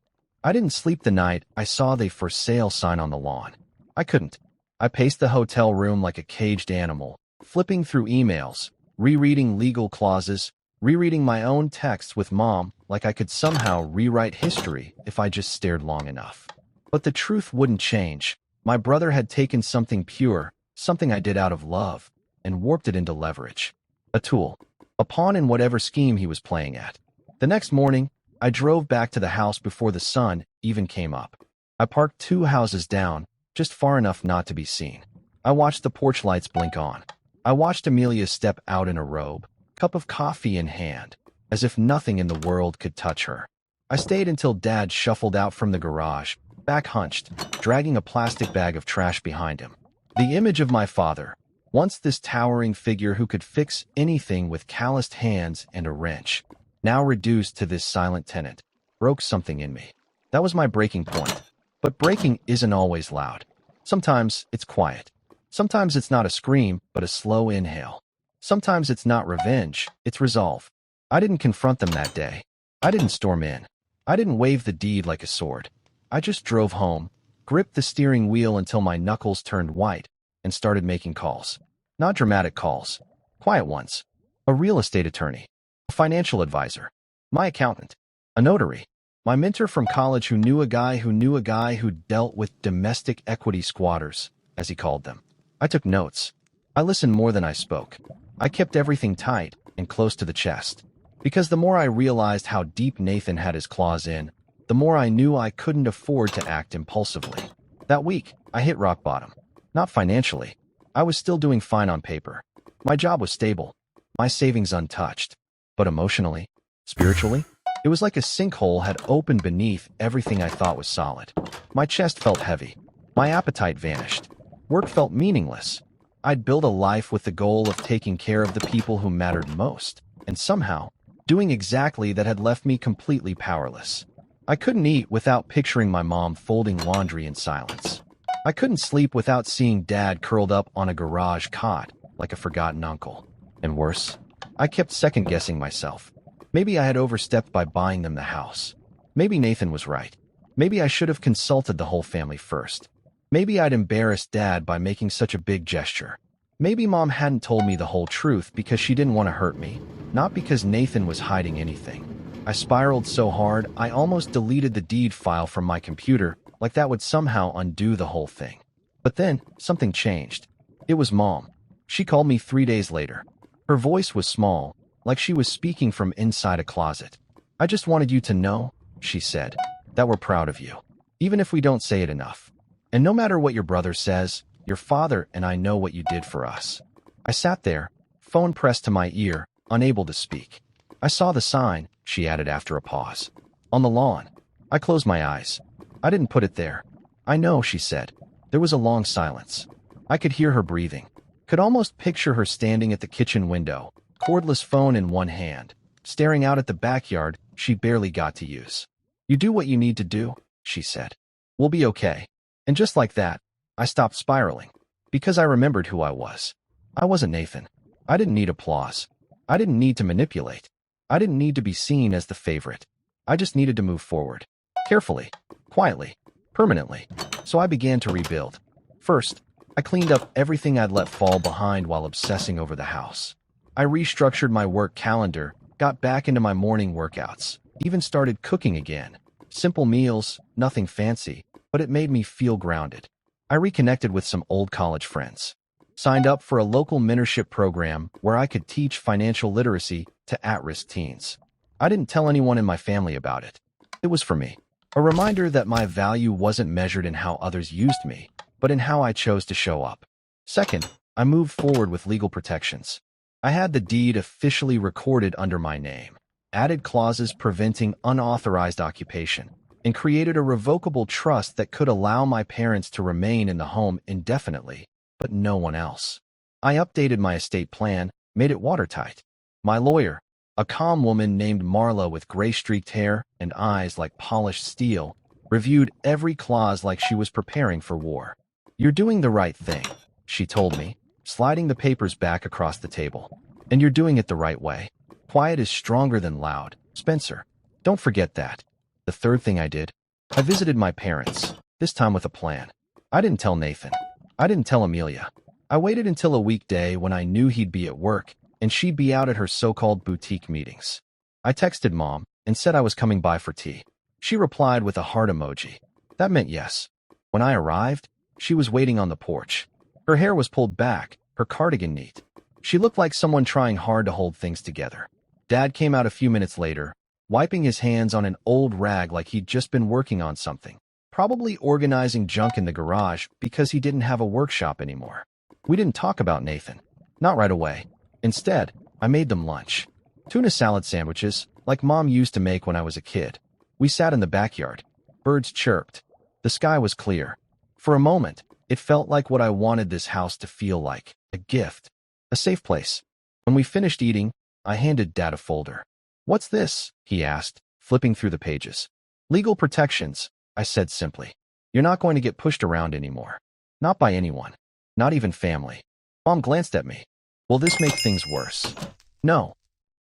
I didn't sleep the night I saw the for sale sign on the lawn. I couldn't. I paced the hotel room like a caged animal, flipping through emails, rereading legal clauses, rereading my own texts with Mom like I could somehow rewrite history if I just stared long enough. But the truth wouldn't change. My brother had taken something pure, something I did out of love, and warped it into leverage. A tool. A pawn in whatever scheme he was playing at. The next morning, I drove back to the house before the sun even came up. I parked 2 houses down, just far enough not to be seen. I watched the porch lights blink on. I watched Amelia step out in a robe, cup of coffee in hand, as if nothing in the world could touch her. I stayed until Dad shuffled out from the garage, back hunched, dragging a plastic bag of trash behind him. The image of my father, once this towering figure who could fix anything with calloused hands and a wrench, now reduced to this silent tenant, broke something in me. That was my breaking point. But breaking isn't always loud. Sometimes it's quiet. Sometimes it's not a scream, but a slow inhale. Sometimes it's not revenge, it's resolve. I didn't confront them that day. I didn't storm in. I didn't wave the deed like a sword. I just drove home, gripped the steering wheel until my knuckles turned white, and started making calls. Not dramatic calls. Quiet ones. A real estate attorney. A financial advisor. My accountant. A notary. My mentor from college who knew a guy who dealt with domestic equity squatters, as he called them. I took notes. I listened more than I spoke. I kept everything tight and close to the chest. Because the more I realized how deep Nathan had his claws in, the more I knew I couldn't afford to act impulsively. That week, I hit rock bottom. Not financially. I was still doing fine on paper. My job was stable. My savings untouched. But emotionally, spiritually, it was like a sinkhole had opened beneath everything I thought was solid. My chest felt heavy. My appetite vanished. Work felt meaningless. I'd built a life with the goal of taking care of the people who mattered most, and somehow, doing exactly that had left me completely powerless. I couldn't eat without picturing my mom folding laundry in silence. I couldn't sleep without seeing Dad curled up on a garage cot like a forgotten uncle. And worse, I kept second-guessing myself. Maybe I had overstepped by buying them the house. Maybe Nathan was right. Maybe I should have consulted the whole family first. Maybe I'd embarrassed Dad by making such a big gesture. Maybe Mom hadn't told me the whole truth because she didn't want to hurt me, not because Nathan was hiding anything. I spiraled so hard, I almost deleted the deed file from my computer, like that would somehow undo the whole thing. But then, something changed. It was Mom. She called me 3 days later. Her voice was small, like she was speaking from inside a closet. I just wanted you to know, she said, that we're proud of you. Even if we don't say it enough. And no matter what your brother says, your father and I know what you did for us. I sat there, phone pressed to my ear, unable to speak. I saw the sign, she added after a pause. On the lawn. I closed my eyes. I didn't put it there. I know, she said. There was a long silence. I could hear her breathing. Could almost picture her standing at the kitchen window, cordless phone in one hand, staring out at the backyard she barely got to use. You do what you need to do, she said. We'll be okay. And just like that, I stopped spiraling. Because I remembered who I was. I wasn't Nathan. I didn't need applause. I didn't need to manipulate. I didn't need to be seen as the favorite. I just needed to move forward. Carefully, quietly, permanently. So I began to rebuild. First, I cleaned up everything I'd let fall behind while obsessing over the house. I restructured my work calendar, got back into my morning workouts, even started cooking again. Simple meals, nothing fancy, but it made me feel grounded. I reconnected with some old college friends. Signed up for a local mentorship program where I could teach financial literacy to at-risk teens. I didn't tell anyone in my family about it. It was for me. A reminder that my value wasn't measured in how others used me, but in how I chose to show up. Second, I moved forward with legal protections. I had the deed officially recorded under my name, added clauses preventing unauthorized occupation, and created a revocable trust that could allow my parents to remain in the home indefinitely, but no one else. I updated my estate plan, made it watertight. My lawyer, a calm woman named Marla with gray-streaked hair and eyes like polished steel, reviewed every clause like she was preparing for war. "You're doing the right thing," she told me, sliding the papers back across the table. "And you're doing it the right way. Quiet is stronger than loud, Spencer. Don't forget that." The third thing I did, I visited my parents, this time with a plan. I didn't tell Nathan. I didn't tell Amelia. I waited until a weekday when I knew he'd be at work and she'd be out at her so-called boutique meetings. I texted Mom and said I was coming by for tea. She replied with a heart emoji. That meant yes. When I arrived, she was waiting on the porch. Her hair was pulled back, her cardigan neat. She looked like someone trying hard to hold things together. Dad came out a few minutes later, wiping his hands on an old rag like he'd just been working on something, probably organizing junk in the garage because he didn't have a workshop anymore. We didn't talk about Nathan. Not right away. Instead, I made them lunch. Tuna salad sandwiches, like Mom used to make when I was a kid. We sat in the backyard. Birds chirped. The sky was clear. For a moment, it felt like what I wanted this house to feel like, a gift, a safe place. When we finished eating, I handed Dad a folder. "What's this?" he asked, flipping through the pages. "Legal protections," I said simply. "You're not going to get pushed around anymore. Not by anyone. Not even family." Mom glanced at me. "Will this make things worse?" "No,"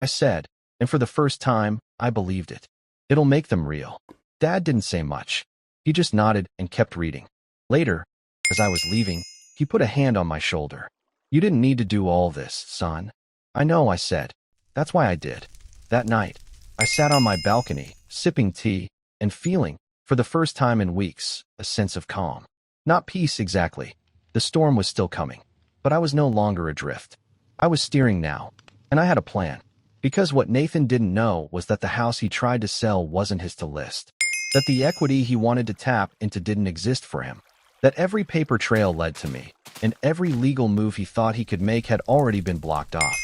I said, and for the first time, I believed it. "It'll make them real." Dad didn't say much. He just nodded and kept reading. Later, as I was leaving, he put a hand on my shoulder. "You didn't need to do all this, son." "I know," I said. "That's why I did." That night, I sat on my balcony, sipping tea, and feeling, for the first time in weeks, a sense of calm. Not peace exactly. The storm was still coming. But I was no longer adrift. I was steering now, and I had a plan. Because what Nathan didn't know was that the house he tried to sell wasn't his to list. That the equity he wanted to tap into didn't exist for him. That every paper trail led to me, and every legal move he thought he could make had already been blocked off.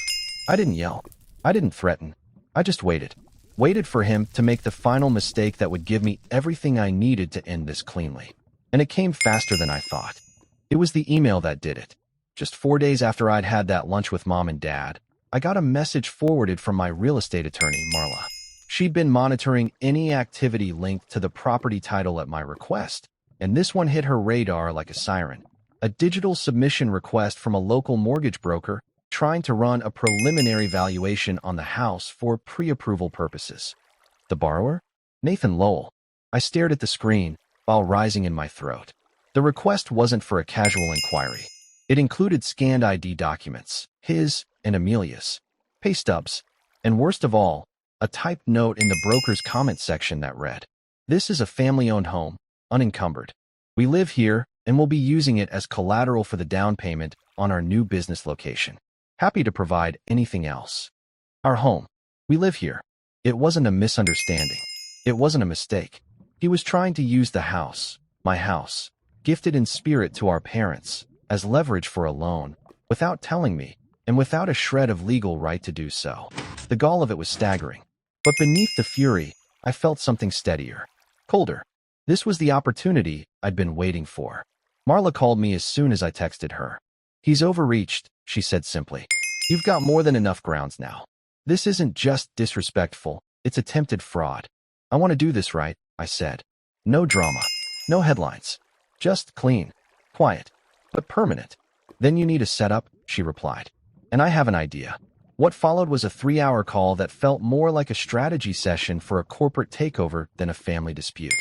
I didn't yell. I didn't threaten. I just waited. Waited for him to make the final mistake that would give me everything I needed to end this cleanly. And it came faster than I thought. It was the email that did it. Just 4 days after I'd had that lunch with Mom and Dad, I got a message forwarded from my real estate attorney, Marla. She'd been monitoring any activity linked to the property title at my request, and this one hit her radar like a siren. A digital submission request from a local mortgage broker trying to run a preliminary valuation on the house for pre-approval purposes. The borrower? Nathan Lowell. I stared at the screen while rising in my throat. The request wasn't for a casual inquiry. It included scanned ID documents, his and Amelia's, pay stubs, and worst of all, a typed note in the broker's comment section that read, "This is a family-owned home, unencumbered. We live here and will be using it as collateral for the down payment on our new business location. Happy to provide anything else. Our home. We live here." It wasn't a misunderstanding. It wasn't a mistake. He was trying to use the house, my house, gifted in spirit to our parents, as leverage for a loan, without telling me, and without a shred of legal right to do so. The gall of it was staggering. But beneath the fury, I felt something steadier, colder. This was the opportunity I'd been waiting for. Marla called me as soon as I texted her. "He's overreached," she said simply. "You've got more than enough grounds now. This isn't just disrespectful, it's attempted fraud. I want to do this right," I said. "No drama, no headlines. Just clean, quiet, but permanent." "Then you need a setup," she replied. "And I have an idea." What followed was a 3-hour call that felt more like a strategy session for a corporate takeover than a family dispute.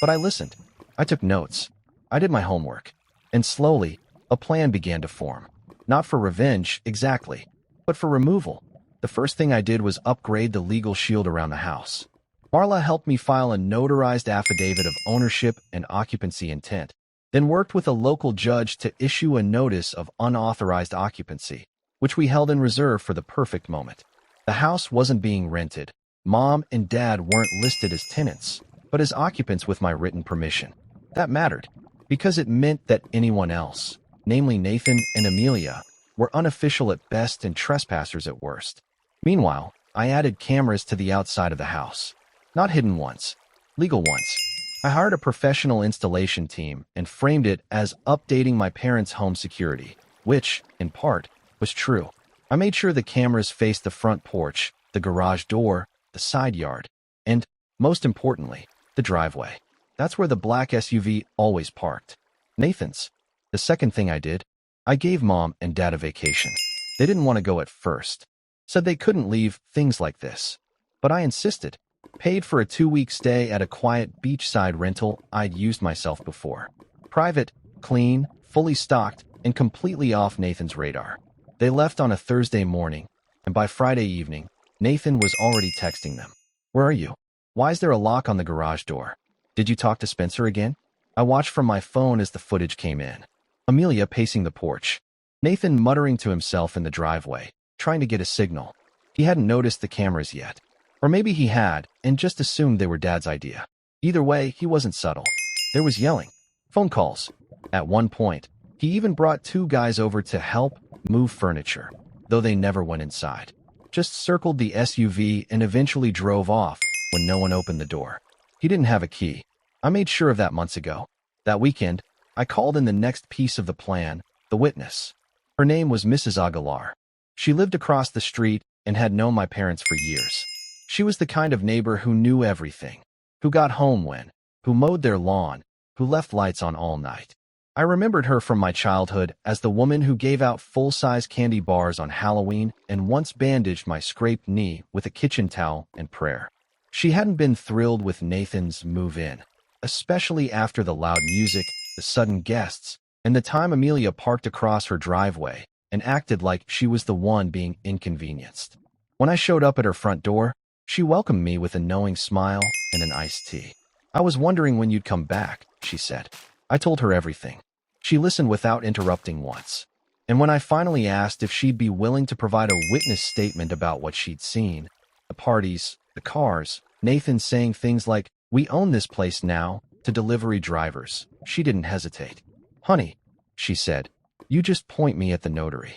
But I listened. I took notes. I did my homework. And slowly, a plan began to form. Not for revenge, exactly, but for removal. The first thing I did was upgrade the legal shield around the house. Marla helped me file a notarized affidavit of ownership and occupancy intent, then worked with a local judge to issue a notice of unauthorized occupancy, which we held in reserve for the perfect moment. The house wasn't being rented, Mom and Dad weren't listed as tenants, but as occupants with my written permission. That mattered, because it meant that anyone else, namely Nathan and Amelia, were unofficial at best and trespassers at worst. Meanwhile, I added cameras to the outside of the house. Not hidden ones, legal ones. I hired a professional installation team and framed it as updating my parents' home security, which, in part, was true. I made sure the cameras faced the front porch, the garage door, the side yard, and, most importantly, the driveway. That's where the black SUV always parked. Nathan's. The second thing I did, I gave Mom and Dad a vacation. They didn't want to go at first. Said they couldn't leave things like this. But I insisted. Paid for a 2-week stay at a quiet beachside rental I'd used myself before. Private, clean, fully stocked, and completely off Nathan's radar. They left on a Thursday morning, and by Friday evening, Nathan was already texting them. "Where are you? Why is there a lock on the garage door? Did you talk to Spencer again?" I watched from my phone as the footage came in. Amelia pacing the porch. Nathan muttering to himself in the driveway, trying to get a signal. He hadn't noticed the cameras yet. Or maybe he had, and just assumed they were Dad's idea. Either way, he wasn't subtle. There was yelling. Phone calls. At one point, he even brought 2 guys over to help move furniture, though they never went inside. Just circled the SUV and eventually drove off when no one opened the door. He didn't have a key. I made sure of that months ago. That weekend, I called in the next piece of the plan, the witness. Her name was Mrs. Aguilar. She lived across the street and had known my parents for years. She was the kind of neighbor who knew everything, who got home when, who mowed their lawn, who left lights on all night. I remembered her from my childhood as the woman who gave out full-size candy bars on Halloween and once bandaged my scraped knee with a kitchen towel and prayer. She hadn't been thrilled with Nathan's move-in, especially after the loud music, the sudden guests, and the time Amelia parked across her driveway and acted like she was the one being inconvenienced. When I showed up at her front door, she welcomed me with a knowing smile and an iced tea. "I was wondering when you'd come back," she said. I told her everything. She listened without interrupting once. And when I finally asked if she'd be willing to provide a witness statement about what she'd seen, the parties, the cars, Nathan saying things like, "We own this place now," to delivery drivers, she didn't hesitate. "Honey," she said, "you just point me at the notary."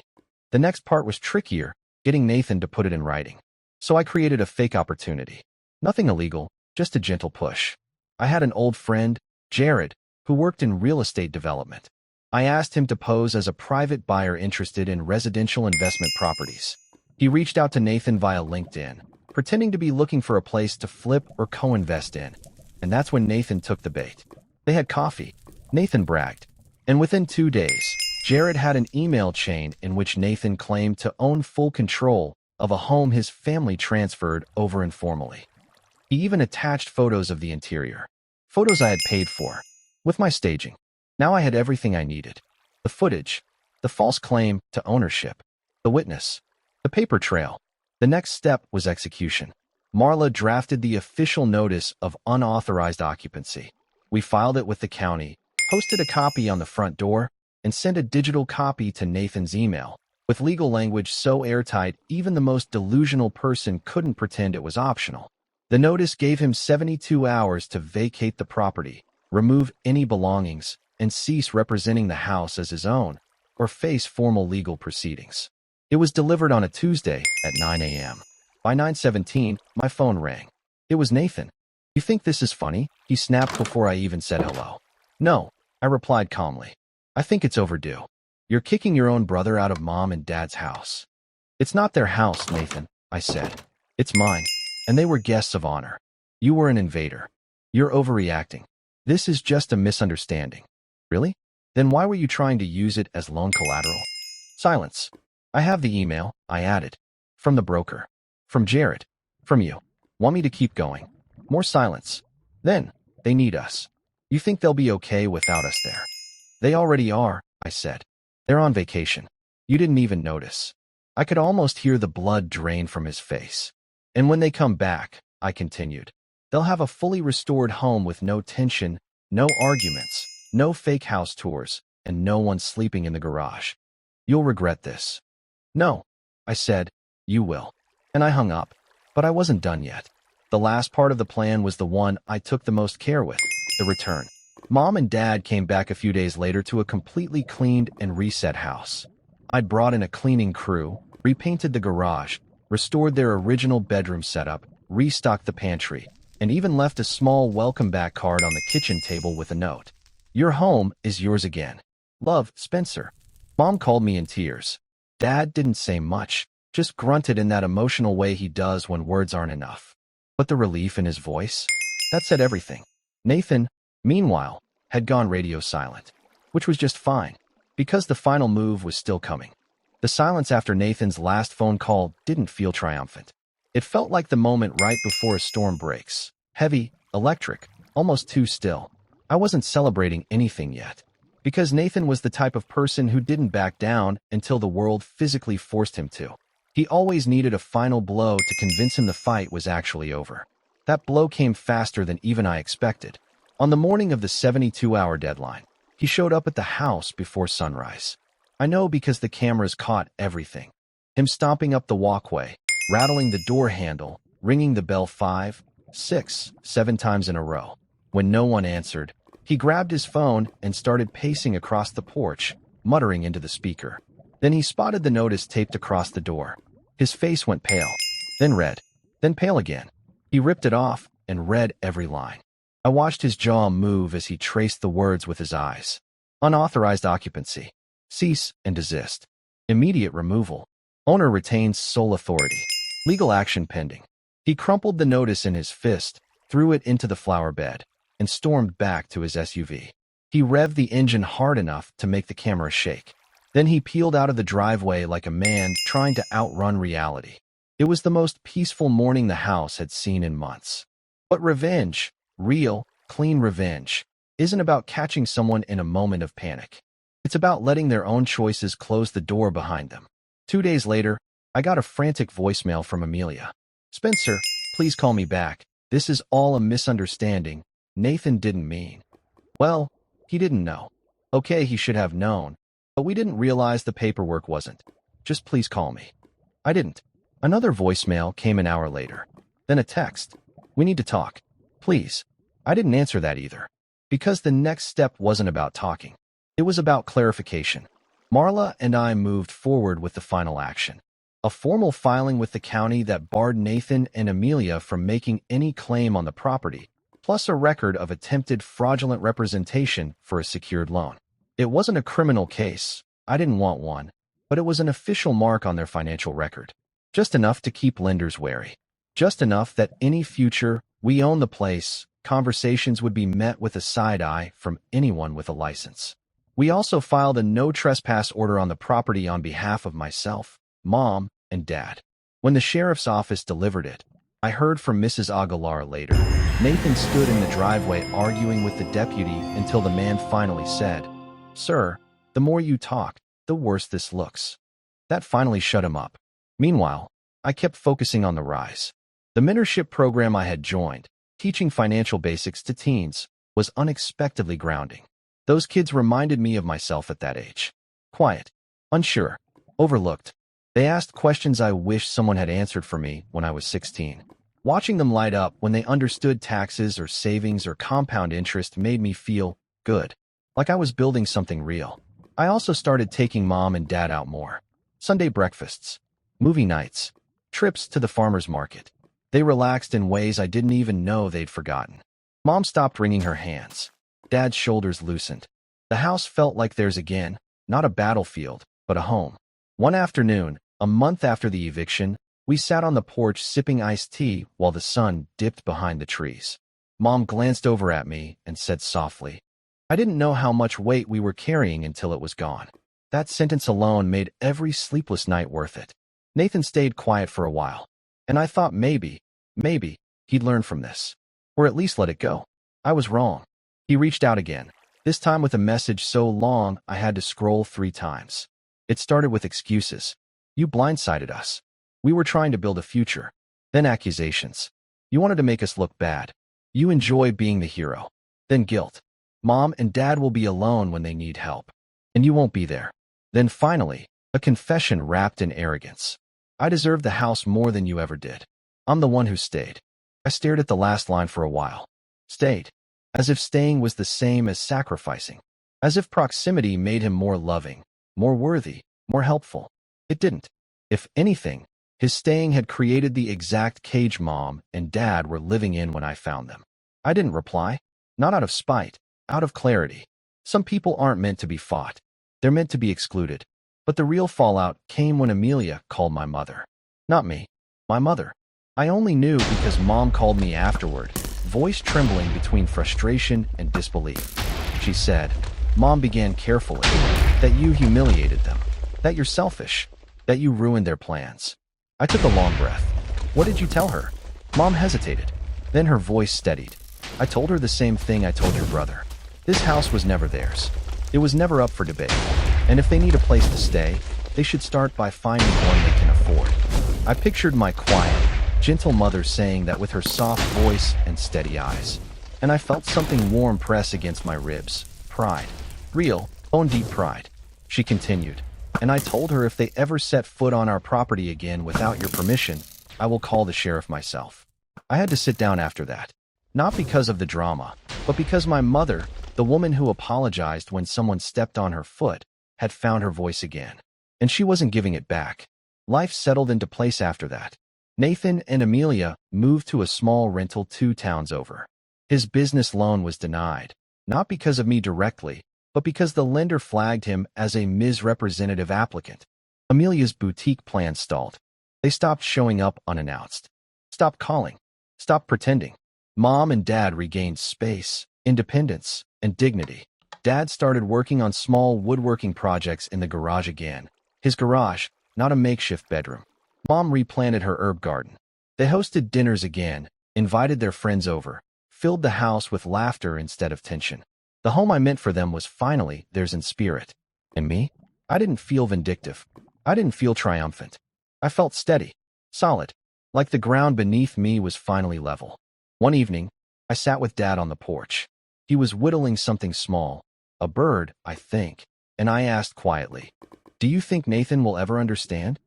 The next part was trickier, getting Nathan to put it in writing. So I created a fake opportunity. Nothing illegal, just a gentle push. I had an old friend, Jared, who worked in real estate development. I asked him to pose as a private buyer interested in residential investment properties. He reached out to Nathan via LinkedIn, pretending to be looking for a place to flip or co-invest in. And that's when Nathan took the bait. They had coffee. Nathan bragged. And within 2 days, Jared had an email chain in which Nathan claimed to own full control of a home his family transferred over informally. He even attached photos of the interior. Photos I had paid for, with my staging. Now I had everything I needed. The footage, the false claim to ownership, the witness, the paper trail. The next step was execution. Marla drafted the official notice of unauthorized occupancy. We filed it with the county, posted a copy on the front door, and sent a digital copy to Nathan's email, with legal language so airtight even the most delusional person couldn't pretend it was optional. The notice gave him 72 hours to vacate the property, remove any belongings, and cease representing the house as his own, or face formal legal proceedings. It was delivered on a Tuesday at 9 a.m. By 9:17, my phone rang. It was Nathan. "You think this is funny?" he snapped before I even said hello. "No," I replied calmly. "I think it's overdue. You're kicking your own brother out of Mom and Dad's house." "It's not their house, Nathan," I said. "It's mine, and they were guests of honor. You were an invader. You're overreacting. This is just a misunderstanding." "Really? Then why were you trying to use it as loan collateral?" Silence. "I have the email," I added. "From the broker. From Jared. From you. Want me to keep going?" More silence. "Then, they need us. You think they'll be okay without us there?" "They already are," I said. "They're on vacation. You didn't even notice." I could almost hear the blood drain from his face. "And when they come back," I continued, "they'll have a fully restored home with no tension, no arguments, no fake house tours, and no one sleeping in the garage. You'll regret this." "No," I said, "you will." And I hung up. But I wasn't done yet. The last part of the plan was the one I took the most care with, the return. Mom and Dad came back a few days later to a completely cleaned and reset house. I'd brought in a cleaning crew, repainted the garage, restored their original bedroom setup, restocked the pantry, and even left a small welcome back card on the kitchen table with a note. Your home is yours again. Love, Spencer. Mom called me in tears. Dad didn't say much, just grunted in that emotional way he does when words aren't enough. But the relief in his voice? That said everything. Nathan, meanwhile, had gone radio silent, which was just fine, because the final move was still coming. The silence after Nathan's last phone call didn't feel triumphant. It felt like the moment right before a storm breaks. Heavy, electric, almost too still. I wasn't celebrating anything yet, because Nathan was the type of person who didn't back down until the world physically forced him to. He always needed a final blow to convince him the fight was actually over. That blow came faster than even I expected. On the morning of the 72-hour deadline, he showed up at the house before sunrise. I know because the cameras caught everything. Him stomping up the walkway, rattling the door handle, ringing the bell 5, 6, 7 times in a row. When no one answered, he grabbed his phone and started pacing across the porch, muttering into the speaker. Then he spotted the notice taped across the door. His face went pale, then red, then pale again. He ripped it off and read every line. I watched his jaw move as he traced the words with his eyes. Unauthorized occupancy. Cease and desist. Immediate removal. Owner retains sole authority. Legal action pending. He crumpled the notice in his fist, threw it into the flower bed, and stormed back to his SUV. He revved the engine hard enough to make the camera shake. Then he peeled out of the driveway like a man trying to outrun reality. It was the most peaceful morning the house had seen in months. But revenge, real, clean revenge, isn't about catching someone in a moment of panic. It's about letting their own choices close the door behind them. 2 days later, I got a frantic voicemail from Amelia. Spencer, please call me back. This is all a misunderstanding. Nathan didn't mean. Well, he didn't know. Okay, he should have known. But we didn't realize the paperwork wasn't. Just please call me. I didn't. Another voicemail came an hour later. Then a text. We need to talk. Please. I didn't answer that either. Because the next step wasn't about talking. It was about clarification. Marla and I moved forward with the final action. A formal filing with the county that barred Nathan and Amelia from making any claim on the property, plus a record of attempted fraudulent representation for a secured loan. It wasn't a criminal case. I didn't want one. But it was an official mark on their financial record. Just enough to keep lenders wary. Just enough that any future, we own the place, conversations would be met with a side eye from anyone with a license. We also filed a no trespass order on the property on behalf of myself, Mom, and Dad. When the sheriff's office delivered it, I heard from Mrs. Aguilar later. Nathan stood in the driveway arguing with the deputy until the man finally said, Sir, the more you talk, the worse this looks. That finally shut him up. Meanwhile, I kept focusing on the rise. The mentorship program I had joined, teaching financial basics to teens, was unexpectedly grounding. Those kids reminded me of myself at that age. Quiet, unsure, overlooked. They asked questions I wish someone had answered for me when I was 16. Watching them light up when they understood taxes or savings or compound interest made me feel good, like I was building something real. I also started taking Mom and Dad out more. Sunday breakfasts, movie nights, trips to the farmer's market. They relaxed in ways I didn't even know they'd forgotten. Mom stopped wringing her hands. Dad's shoulders loosened. The house felt like theirs again, not a battlefield, but a home. One afternoon, a month after the eviction, we sat on the porch sipping iced tea while the sun dipped behind the trees. Mom glanced over at me and said softly, I didn't know how much weight we were carrying until it was gone. That sentence alone made every sleepless night worth it. Nathan stayed quiet for a while, and I thought maybe, he'd learn from this. Or at least let it go. I was wrong. He reached out again, this time with a message so long I had to scroll 3 times. It started with excuses. You blindsided us. We were trying to build a future. Then accusations. You wanted to make us look bad. You enjoy being the hero. Then guilt. Mom and Dad will be alone when they need help. And you won't be there. Then finally, a confession wrapped in arrogance. I deserve the house more than you ever did. I'm the one who stayed. I stared at the last line for a while. Stayed. As if staying was the same as sacrificing. As if proximity made him more loving, more worthy, more helpful. It didn't. If anything, his staying had created the exact cage Mom and Dad were living in when I found them. I didn't reply. Not out of spite, out of clarity. Some people aren't meant to be fought. They're meant to be excluded. But the real fallout came when Amelia called my mother. Not me. My mother. I only knew because Mom called me afterward, voice trembling between frustration and disbelief. She said, Mom began carefully, that you humiliated them, that you're selfish, that you ruined their plans. I took a long breath. What did you tell her? Mom hesitated. Then her voice steadied. I told her the same thing I told your brother. This house was never theirs. It was never up for debate. And if they need a place to stay, they should start by finding one they can afford. I pictured my quiet, gentle mother saying that with her soft voice and steady eyes. And I felt something warm press against my ribs. Pride. Real, own deep pride. She continued. And I told her if they ever set foot on our property again without your permission, I will call the sheriff myself. I had to sit down after that. Not because of the drama, but because my mother, the woman who apologized when someone stepped on her foot, had found her voice again. And she wasn't giving it back. Life settled into place after that. Nathan and Amelia moved to a small rental 2 towns over. His business loan was denied, not because of me directly, but because the lender flagged him as a misrepresentative applicant. Amelia's boutique plan stalled. They stopped showing up unannounced. Stopped calling. Stopped pretending. Mom and Dad regained space, independence, and dignity. Dad started working on small woodworking projects in the garage again. His garage, not a makeshift bedroom. Mom replanted her herb garden. They hosted dinners again, invited their friends over, filled the house with laughter instead of tension. The home I meant for them was finally theirs in spirit. And me? I didn't feel vindictive. I didn't feel triumphant. I felt steady, solid, like the ground beneath me was finally level. One evening, I sat with Dad on the porch. He was whittling something small, a bird, I think, and I asked quietly, "Do you think Nathan will ever understand?"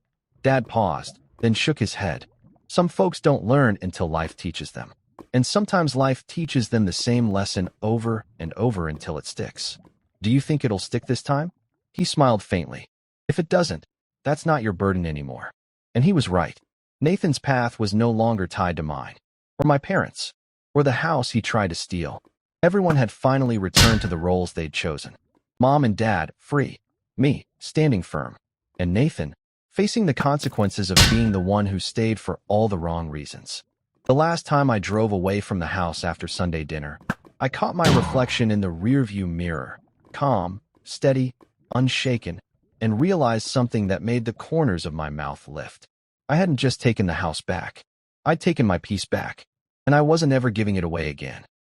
Dad paused, then shook his head. Some folks don't learn until life teaches them. And sometimes life teaches them the same lesson over and over until it sticks. Do you think it'll stick this time? He smiled faintly. If it doesn't, that's not your burden anymore. And he was right. Nathan's path was no longer tied to mine, or my parents', or the house he tried to steal. Everyone had finally returned to the roles they'd chosen. Mom and Dad, free. Me, standing firm. And Nathan, facing the consequences of being the one who stayed for all the wrong reasons. The last time I drove away from the house after Sunday dinner, I caught my reflection in the rearview mirror, calm, steady, unshaken, and realized something that made the corners of my mouth lift. I hadn't just taken the house back. I'd taken my peace back, and I wasn't ever giving it away again.